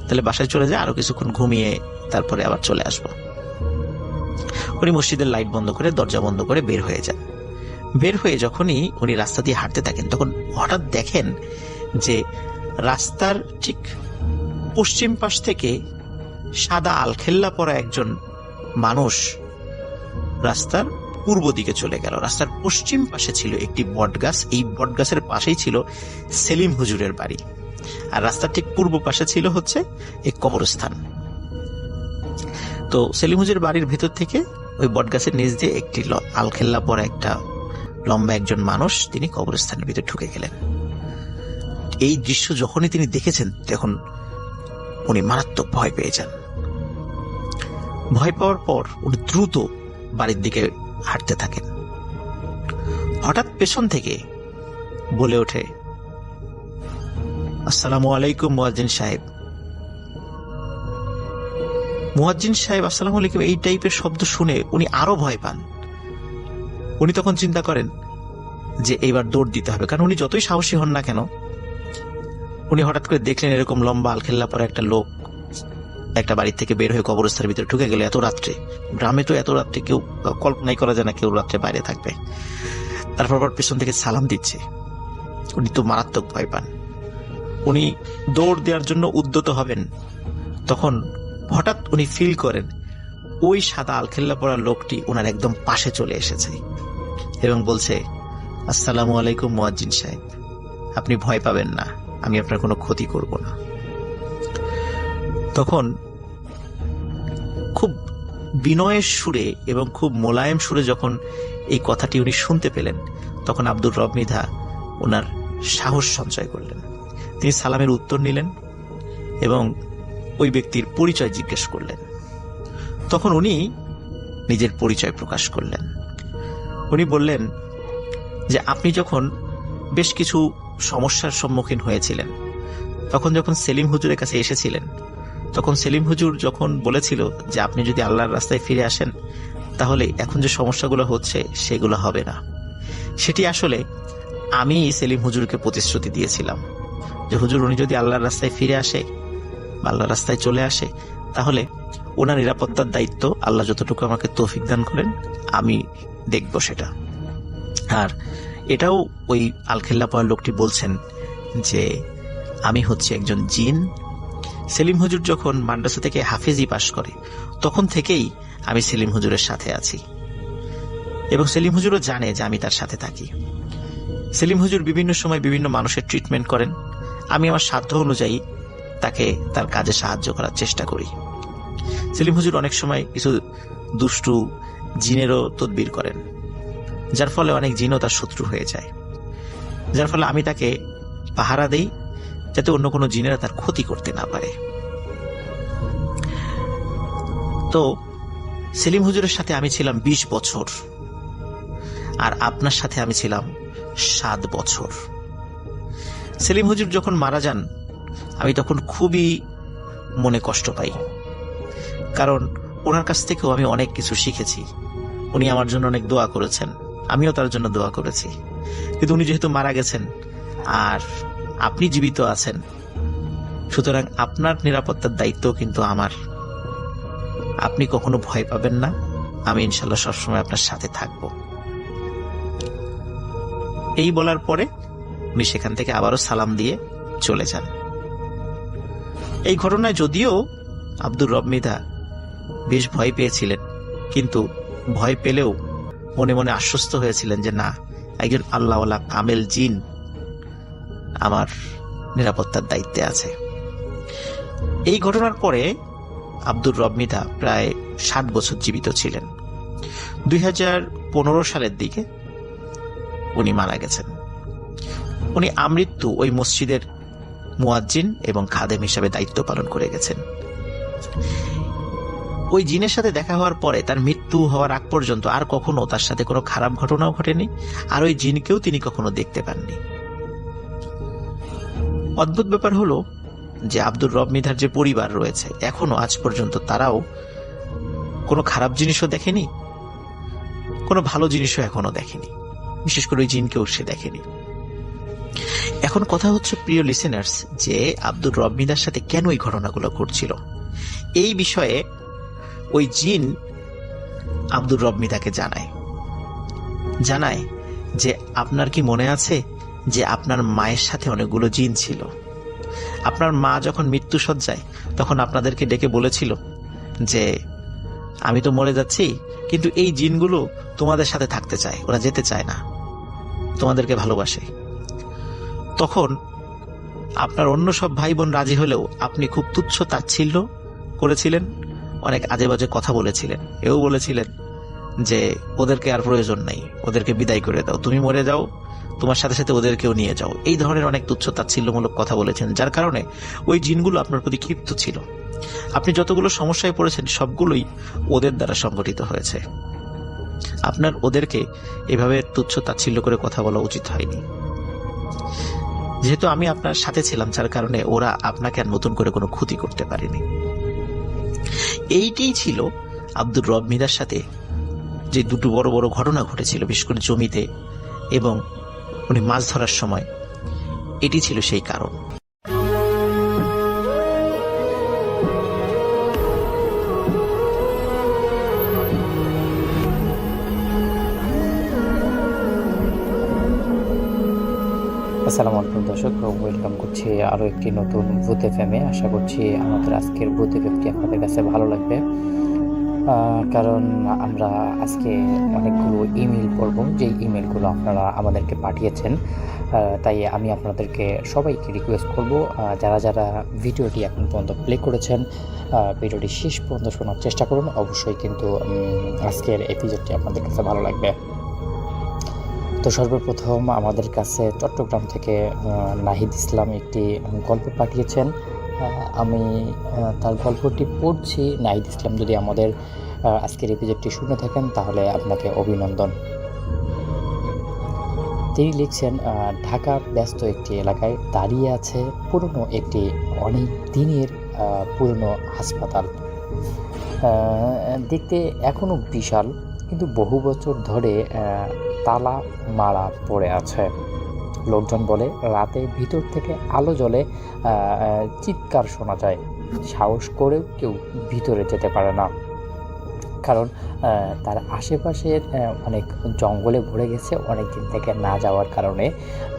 তাহলে বাসায় চলে যায়, আরো কিছুক্ষণ ঘুমিয়ে তারপরে আবার চলে আসবো। উনি মসজিদের লাইট বন্ধ করে দরজা বন্ধ করে বের হয়ে যান। বের হয়ে যখনই উনি রাস্তা দিয়ে হাঁটতে থাকেন তখন হঠাৎ দেখেন যে রাস্তার ঠিক পশ্চিম পাশ থেকে সাদা আলখেল্লা পরা একজন মানুষ রাস্তার পূর্ব দিকে চলে গেল। রাস্তার পশ্চিম পাশে ছিল একটি বটগাছ, এই বটগাছের পাশেই ছিল সেলিম হুজুরের বাড়ি, আর রাস্তার ঠিক পূর্ব পাশে ছিল হচ্ছে এক কবরস্থান। তো সেলিম হুজুরের বাড়ির ভেতর থেকে ওই বটগাছের নিচ দিয়ে একটি আলখেল্লা পরা একটা লম্বা একজন মানুষ তিনি কবরস্থানের ভিতরে ঢুকে গেলেন। এই দৃশ্য যখনই তিনি দেখেছেন তখন উনি মারাত্মক ভয় পেয়ে যান। ভয় পাওয়ার পর উনি দ্রুত বাড়ির দিকে হাঁটতে থাকেন। হঠাৎ পেছন থেকে বলে ওঠে, আসসালামু আলাইকুম মুয়াজ্জিন সাহেব। মুয়াজ্জিন সাহেব আসসালামু আলাইকুম এই টাইপের শব্দ শুনে উনি আরো ভয় পান। উনি তখন চিন্তা করেন যে এইবার দৌড় দিতে হবে, কারণ উনি যতই সাহসী হন না কেন উনি হঠাৎ করে দেখলেন এরকম লম্বা আলখেল্লা পরে একটা লোক একটা বাড়ি থেকে বের হয়ে কবরস্থানের ভিতরে ঢুকে গেল এত রাত্রে। গ্রামে তো এত রাত্রে কেউ কল্পনাই করা যায় না কেউ রাত্রে বাইরে থাকবে। তারপর আবার পেছন থেকে সালাম দিচ্ছে। উনি তো মারাত্মক ভয় পান। উনি দৌড় দেওয়ার জন্য উদ্যত হবেন, তখন হঠাৎ উনি ফিল করেন ওই সাদা আলখেল্লা পরা লোকটি ওনার একদম পাশে চলে এসেছে এবং বলছে, আসসালামু আলাইকুম মুয়াজ্জিন সাহেব, আপনি ভয় পাবেন না, আমি আপনার কোনো ক্ষতি করব না। তখন খুব বিনয়ের সুরে এবং খুব মোলায়েম সুরে যখন এই কথাটি উনি শুনতে পেলেন, তখন আব্দুর রব মৃধা ওনার সাহস সঞ্চয় করলেন। তিনি সালামের উত্তর নিলেন এবং ওই ব্যক্তির পরিচয় জিজ্ঞেস করলেন। তখন উনি নিজের পরিচয় প্রকাশ করলেন। উনি বললেন যে আপনি যখন বেশ কিছু সমস্যার সম্মুখীন হয়েছিলেন, তখন যখন সেলিম হুজুরের কাছে এসেছিলেন, তখন সেলিম হুজুর যখন বলেছিল যে আপনি যদি আল্লাহর রাস্তায় ফিরে আসেন তাহলে এখন যে সমস্যাগুলো হচ্ছে সেগুলো হবে না। সেটি আসলে আমি সেলিম হুজুরকে প্রতিশ্রুতি দিয়েছিলাম যে হুজুর উনি যদি আল্লাহর রাস্তায় ফিরে আসে বা আল্লাহর রাস্তায় চলে আসে তাহলে ওনার নিরাপত্তার দায়িত্ব আল্লাহ যতটুকু আমাকে তৌফিক দান করেন আমি দেখব সেটা। আর এটাও ওই আলখেল্লা পরা লোকটি বলছেন যে আমি হচ্ছে একজন জিন। সেলিম হুজুর যখন মাদ্রাসা থেকে হাফেজি পাশ করে তখন থেকেই আমি সেলিম হুজুরের সাথে আছি এবং সেলিম হুজুরও জানে যে আমি তার সাথে থাকি। সেলিম হুজুর বিভিন্ন সময় বিভিন্ন মানুষের ট্রিটমেন্ট করেন, আমি আমার সাধ্য অনুযায়ী তাকে তার কাজে সাহায্য করার চেষ্টা করি। সেলিম হুজুর অনেক সময় কিছু দুষ্টু জিনেরও তদবির করেন, যার ফলে অনেক জিনও তার শত্রু হয়ে যায়, যার ফলে আমি তাকে পাহারা দেই যাতে অন্য কোনো জিনেরা তার ক্ষতি করতে না পারে। তো সেলিম হুজুরের সাথে আমি ছিলাম 20 বছর আর আপনার সাথে আমি ছিলাম 7 বছর। সেলিম হুজুর যখন মারা যান আমি তখন খুবই মনে কষ্ট পাই, কারণ ওনার কাছ থেকেও আমি অনেক কিছু শিখেছি। উনি আমার জন্য অনেক দোয়া করেছেন, আমিও তার জন্য দোয়া করেছি। কিন্তু উনি যেহেতু মারা গেছেন আর আপনি জীবিত আছেন, সুতরাং আপনার নিরাপত্তার দায়িত্ব কিন্তু আমার। আপনি কখনো ভয় পাবেন না, আমি ইনশাল্লাহ সবসময় আপনার সাথে থাকব। এই বলার পরে উনি সেখান থেকে আবারও সালাম দিয়ে চলে যান। এই ঘটনায় যদিও আব্দুর রব মৃধা বেশ ভয় পেয়েছিলেন, কিন্তু ভয় পেলেও মনে মনে আশ্বস্ত হয়েছিলেন যে না, একজন আল্লাহওয়ালা কামেল জিন আমার নিরাপত্তার দায়িত্বে আছে। এই ঘটনার পরে আব্দুর রব মৃধা প্রায় 60 বছর জীবিত ছিলেন। 2015 সালের দিকে উনি মারা গেছেন। উনি আমৃত্যু ওই মসজিদের মুয়াজ্জিন এবং খাদেম হিসাবে দায়িত্ব পালন করে গেছেন। ওই জিনের সাথে দেখা হওয়ার পরে তার মৃত্যু হওয়ার আগ পর্যন্ত আর কখনো তার সাথে কোনো খারাপ ঘটনাও ঘটেনি, আর ওই জিনকেও তিনি কখনো দেখতে পাননি। অদ্ভুত ব্যাপার হলো যে আব্দুর রব মৃধার যে পরিবার রয়েছে এখনো আজ পর্যন্ত তারাও কোনো খারাপ জিনিসও দেখেনি, কোনো ভালো জিনিসও এখনো দেখেনি, বিশেষ করে ওই জিনকেও সে দেখেনি। এখন কথা হচ্ছে প্রিয় লিসেনার্স, যে আব্দুর রব মৃধার সাথে কেন এই ঘটনাগুলো ঘটছিল। এই বিষয়ে ওই জিন আব্দুর রব মৃধাকে জানায় যে আপনার কি মনে আছে যে আপনার মায়ের সাথে অনেকগুলো জিন ছিল। আপনার মা যখন মৃত্যু সজ্জায় তখন আপনাদেরকে ডেকে বলেছিল যে আমি তো মরে যাচ্ছি, কিন্তু এই জিনগুলো তোমাদের সাথে থাকতে চায়, ওরা যেতে চায় না, তোমাদেরকে ভালোবাসে। তখন আপনার অন্য সব ভাই বোন রাজি হলেও আপনি খুব তুচ্ছ তাচ্ছিল্য করেছিলেন, অনেক আজে বাজে কথা বলেছিলেন, এও বলেছিলেন যে ওদেরকে আর প্রয়োজন নেই, ওদেরকে বিদায় করে দাও, তুমি মরে যাও, তোমার সাথে সাথে ওদেরকেও নিয়ে যাও। এই ধরনের অনেক তুচ্ছ তাচ্ছিল্যমূলক কথা বলেছেন, যার কারণে ওই জিনগুলো আপনার প্রতি ক্ষিপ্ত ছিল। আপনি যতগুলো সমস্যায় পড়েছেন সবগুলোই ওদের দ্বারা সংগঠিত হয়েছে। আপনার ওদেরকে এভাবে তুচ্ছ তাচ্ছিল্য করে কথা বলা উচিত হয়নি। যেহেতু আমি আপনার সাথে ছিলাম, যার কারণে ওরা আপনাকে আর নতুন করে কোনো ক্ষতি করতে পারেনি। এইটাই ছিল আব্দুর রব মৃধার সাথে যে দুটো বড় বড় ঘটনা ঘটেছিল, বিশেষ করে জমিতে এবং উনি মাছ ধরার সময়। এটি ছিল সেই কারণ। আসসালামু আলাইকুম দর্শক, ওয়েলকাম করছি আরও একটি নতুন ভূত এফএমে। আশা করছি আমাদের আজকের ভূত এফএমটি আপনাদের কাছে ভালো লাগবে, কারণ আমরা আজকে অনেকগুলো ইমেল পড়ব, যেই ইমেলগুলো আপনারা আমাদেরকে পাঠিয়েছেন। তাই আমি আপনাদেরকে সবাইকে রিকোয়েস্ট করব, যারা যারা ভিডিওটি এখন পর্যন্ত প্লে করেছেন, ভিডিওটি শেষ পর্যন্ত শোনার চেষ্টা করুন। অবশ্যই কিন্তু আজকের এপিসোডটি আপনাদের কাছে ভালো লাগবে। তো সর্বপ্রথম আমাদের কাছে চট্টগ্রাম থেকে নাহিদ ইসলাম একটি গল্প পাঠিয়েছেন। আমি তার গল্পটি পড়ছি। নাহিদ ইসলাম যদি আমাদের আজকের এপিসোডটি শুনে থাকেন তাহলে আপনাকে অভিনন্দন। তিনি লিখছেন, ঢাকার ব্যস্ত একটি এলাকায় দাঁড়িয়ে আছে পুরনো একটি অনেক দিনের পুরনো হাসপাতাল। দেখতে এখনও বিশাল, কিন্তু বহু বছর ধরে তালা মারা পড়ে আছে। লোকজন বলে রাতে ভিতর থেকে আলো জ্বলে, চিৎকার শোনা যায়। সাহস করেও কেউ ভিতরে যেতে পারে না, কারণ তার আশেপাশের অনেক জঙ্গলে ভরে গেছে অনেক দিন থেকে না যাওয়ার কারণে।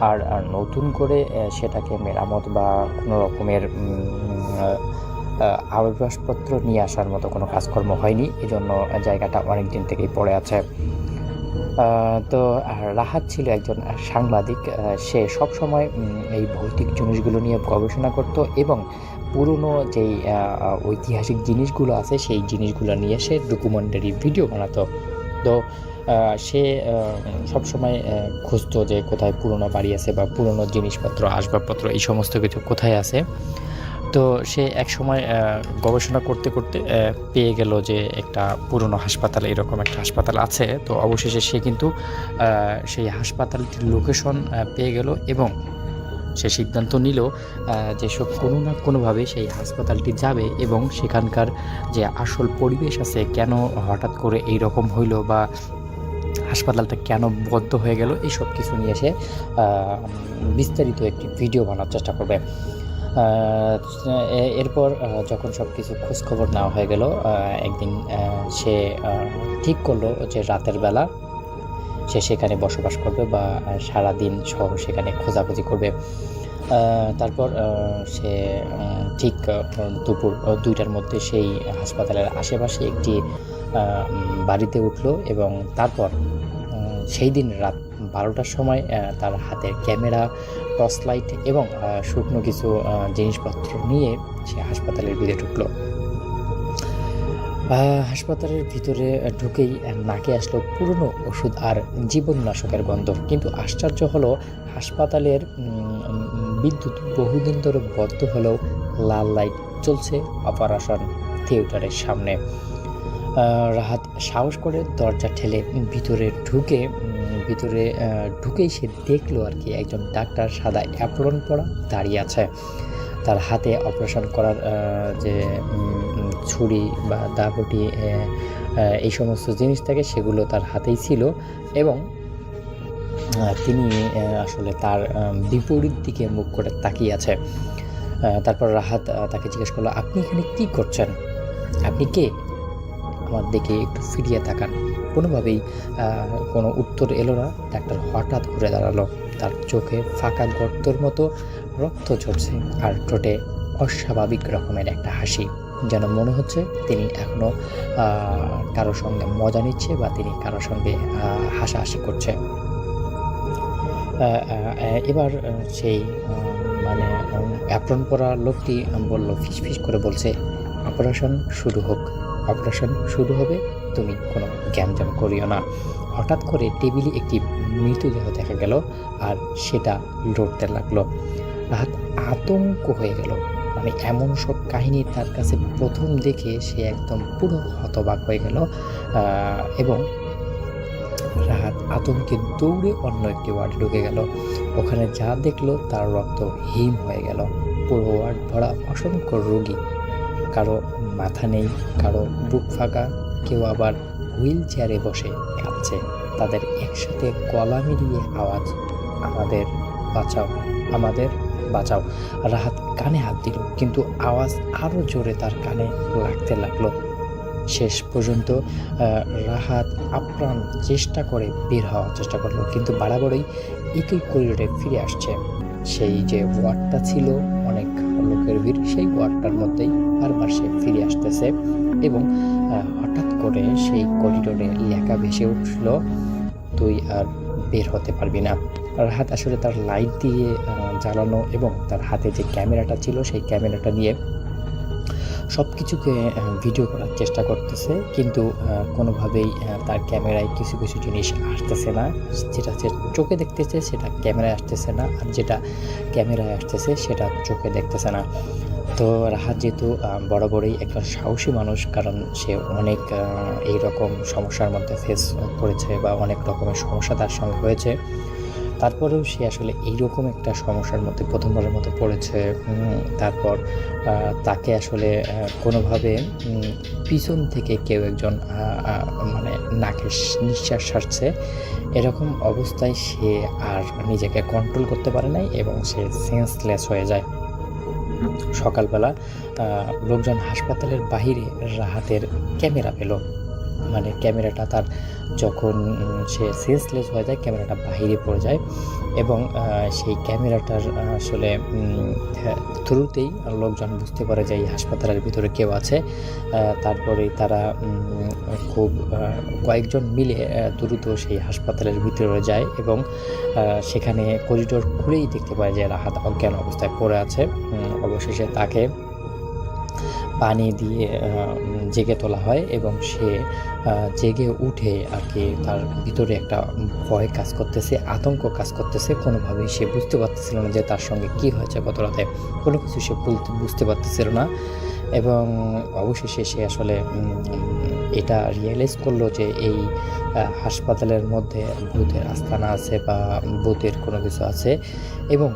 আর নতুন করে সেটাকে মেরামত বা কোনো রকমের আবাসপত্র নিয়ে আসার মতো কোনো কাজকর্ম হয়নি, এজন্য জায়গাটা অনেক দিন থেকেই পড়ে আছে। তো রাহাত ছিল একজন সাংবাদিক। সে সবসময় এই ভৌতিক জিনিসগুলো নিয়ে গবেষণা করত এবং পুরনো যেই ঐতিহাসিক জিনিসগুলো আছে সেই জিনিসগুলো নিয়ে সে ডকুমেন্টারি ভিডিও বানাতো। তো সে সবসময় খুঁজতো যে কোথায় পুরনো বাড়ি আছে বা পুরনো জিনিসপত্র, আসবাবপত্র, এই সমস্ত কিছু কোথায় আছে। তো সে এক সময় গবেষণা করতে করতে পেয়ে গেল যে একটা পুরনো হাসপাতাল, এরকম একটা হাসপাতাল আছে। তো অবশেষে সে কিন্তু সেই হাসপাতালটির লোকেশন পেয়ে গেল এবং সে সিদ্ধান্ত নিল যে সব কোনো না কোনোভাবে সেই হাসপাতালটি যাবে এবং সেখানকার যে আসল পরিবেশ আছে, কেন হঠাৎ করে এই রকম হইল বা হাসপাতালটা কেন বদ্ধ হয়ে গেল, এই সব কিছু নিয়ে সে বিস্তারিত একটি ভিডিও বানার চেষ্টা করবে। এরপর যখন সব কিছু খোঁজখবর নেওয়া হয়ে গেল, একদিন সে ঠিক করলো যে রাতের বেলা সে সেখানে বসবাস করবে বা সারাদিন সহ সেখানে খোঁজাখুঁজি করবে। তারপর সে ঠিক দুপুর 2টার মধ্যে সেই হাসপাতালের আশেপাশে একটি বাড়িতে উঠল এবং তারপর সেই দিন রাত 12টার সময় তার হাতের ক্যামেরা, টর্চ লাইট এবং শুকনো কিছু জিনিসপত্র নিয়ে সে হাসপাতালের ভিতরে ঢুকলো। হাসপাতালের ভিতরে ঢুকেই নাকে আসলো পুরনো ওষুধ আর জীবননাশকের গন্ধ। কিন্তু আশ্চর্য হলো, হাসপাতালের বিদ্যুৎ বহুদিন ধরে বন্ধ হলেও লাল লাইট চলছে অপারেশন থিয়েটারের সামনে। রাহাত সাহস করে দরজা ঠেলে ভিতরে ঢুকেই সে দেখলো আর কি একজন ডাক্তার সাদা অ্যাপ্রন পরা দাঁড়িয়ে আছে। তার হাতে অপারেশন করার যে ছুরি বা দাবটি, এই সমস্ত জিনিস থাকে সেগুলো তার হাতেই ছিল এবং তিনি আসলে তার বিপরীত দিকে মুখ করে তাকিয়ে আছে। তারপর রাহাত তাকে জিজ্ঞেস করলো, আপনি এখানে কি করছেন? আপনি কে? আমার দিকে একটু ফিরিয়ে তাকান। কোনোভাবেই কোনো উত্তর এলো না। ডাক্তার হঠাৎ ঘুরে দাঁড়ালো। তার চোখে ফাঁকা গর্তর মতো রক্ত ঝরছে আর ঠোঁটে অস্বাভাবিক রকমের একটা হাসি, যেন মনে হচ্ছে তিনি এখনও কারোর সঙ্গে মজা নিচ্ছে বা তিনি কারোর সঙ্গে হাসাহাসি করছে। এবার সেই মানে অ্যাপ্রন পরা লোকটি বলল, ফিস করে বলছে, অপারেশন শুরু হোক, অপারেশন শুরু হবে, তুমি কোনো গ্যামজাম করিও না। হঠাৎ করে টেবিলে একটি মৃতদেহ দেখা গেল আর সেটা লড়তে লাগলো। রাহাত আতঙ্ক হয়ে গেল। মানে এমন সব কাহিনী তার কাছে প্রথম দেখে সে একদম পুরো হতবাক হয়ে গেল এবং রাহাত আতঙ্কে দৌড়ে অন্য একটি ওয়ার্ডে ঢুকে গেল। ওখানে যা দেখলো তার রক্ত হিম হয়ে গেল। পুরো ওয়ার্ড ভরা অসংখ্য রোগী, কারো মাথা নেই, কারো বুক ফাঁকা, কেউ আবার হুইল চেয়ারে বসে কাঁদছে। তাদের একসাথে গলা মিলিয়ে আওয়াজ, আমাদের বাঁচাও, আমাদের বাঁচাও। রাহাত কানে হাত দিল, কিন্তু আওয়াজ আরও জোরে তার কানে লাগতে লাগলো। শেষ পর্যন্ত রাহাত আপ্রাণ চেষ্টা করে বের হওয়ার চেষ্টা করলো, কিন্তু বাড়াবাড়ই একই করিডোরে ফিরে আসছে। সেই যে ওয়ার্ডটা ছিল অনেক লোকের ভিড়, সেই ওয়ার্ডটার মধ্যেই বারবার সে ফিরে আসতেছে এবং হঠাৎ করে সেই করিডোরে লেখা ভেসে উঠল, তুই আর বের হতে পারবি না। রাহাত আসলে তার লাইট দিয়ে জ্বালানো এবং তার হাতে যে ক্যামেরাটা ছিল সেই ক্যামেরাটা নিয়ে সব কিছুকে ভিডিও করার চেষ্টা করতেছে, কিন্তু কোনোভাবেই তার ক্যামেরায় কিছু কিছু জিনিস আসতেছে না। যেটা সে চোখে দেখতেছে সেটা ক্যামেরায় আসতেছে না, আর যেটা ক্যামেরায় আসতেছে সেটা চোখে দেখতেছে না। তো রাহাত যেহেতু বরাবরই একজন সাহসী মানুষ, কারণ সে অনেক এই রকম সমস্যার মধ্যে ফেস করেছে বা অনেক রকমের সমস্যা তার সঙ্গে হয়েছে, তারপরেও সে আসলে এইরকম একটা সমস্যার মধ্যে প্রথমবারের মতো পড়েছে। তারপর তাকে আসলে কোনোভাবে পিছন থেকে কেউ একজন মানে নাকে নিঃশ্বাস ছাড়ছে, এরকম অবস্থায় সে আর নিজেকে কন্ট্রোল করতে পারে নাই এবং সে সেন্সলেস হয়ে যায়। সকালবেলা লোকজন হাসপাতালের বাহিরে রাহাতের ক্যামেরা পেল, মানে ক্যামেরাটা তার যখন সে সেন্সলেস হয়ে যায় ক্যামেরাটা বাহিরে পড়ে যায় এবং সেই ক্যামেরাটার আসলে থ্রুতেই লোকজন বুঝতে পারে যে এই হাসপাতালের ভিতরে কেউ আছে। তারপরে তারা খুব কয়েকজন মিলে দ্রুত সেই হাসপাতালের ভিতরে যায় এবং সেখানে করিডোর খুলেই দেখতে পায় যে রাহাত অজ্ঞান অবস্থায় পড়ে আছে। অবশেষে তাকে পানি দিয়ে জেগে তোলা হয় এবং সে জেগে উঠে আর কি তার ভিতরে একটা ভয় কাজ করতেছে, আতঙ্ক কাজ করতেছে। কোনোভাবেই সে বুঝতে পারতেছিল না যে তার সঙ্গে কী হয়েছে গত রাতে, কোনো কিছু সে বুঝতে পারতেছিল না। এবং অবশেষে সে আসলে এটা রিয়েলাইজ করলো যে এই হাসপাতালের মধ্যে ভূতের আস্তানা আছে বা ভূতের কোনো কিছু আছে। এবং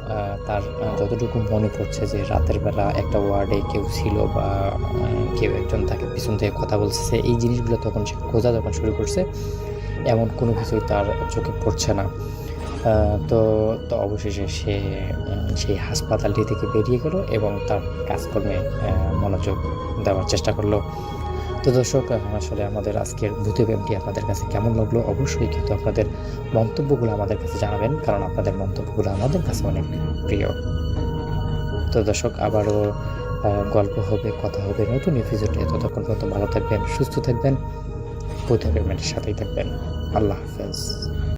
তার যতটুকু মনে পড়ছে যে রাতের বেলা একটা ওয়ার্ডে কেউ ছিল বা কেউ একজন তাকে পিছন থেকে কথা বলছে, এই জিনিসগুলো তখন সে খোঁজা যখন শুরু করছে এমন কোনো কিছুই তার চোখে পড়ছে না। তো অবশেষে সে সেই হাসপাতালটি থেকে বেরিয়ে গেল এবং তার কাজকর্মে মনোযোগ দেওয়ার চেষ্টা করলো। তো দর্শক, আসলে আমাদের আজকের ভূতে প্রেমটি আপনাদের কাছে কেমন লাগলো অবশ্যই কিন্তু আপনাদের মন্তব্যগুলো আমাদের কাছে জানাবেন, কারণ আপনাদের মন্তব্যগুলো আমাদের কাছে অনেক প্রিয়। তো দর্শক, আবারও গল্প হবে, কথা হবে নতুন এপিসোডে। ততক্ষণ পর্যন্ত ভালো থাকবেন, সুস্থ থাকবেন, ভূতে প্রেমের সাথেই থাকবেন। আল্লাহ হাফেজ।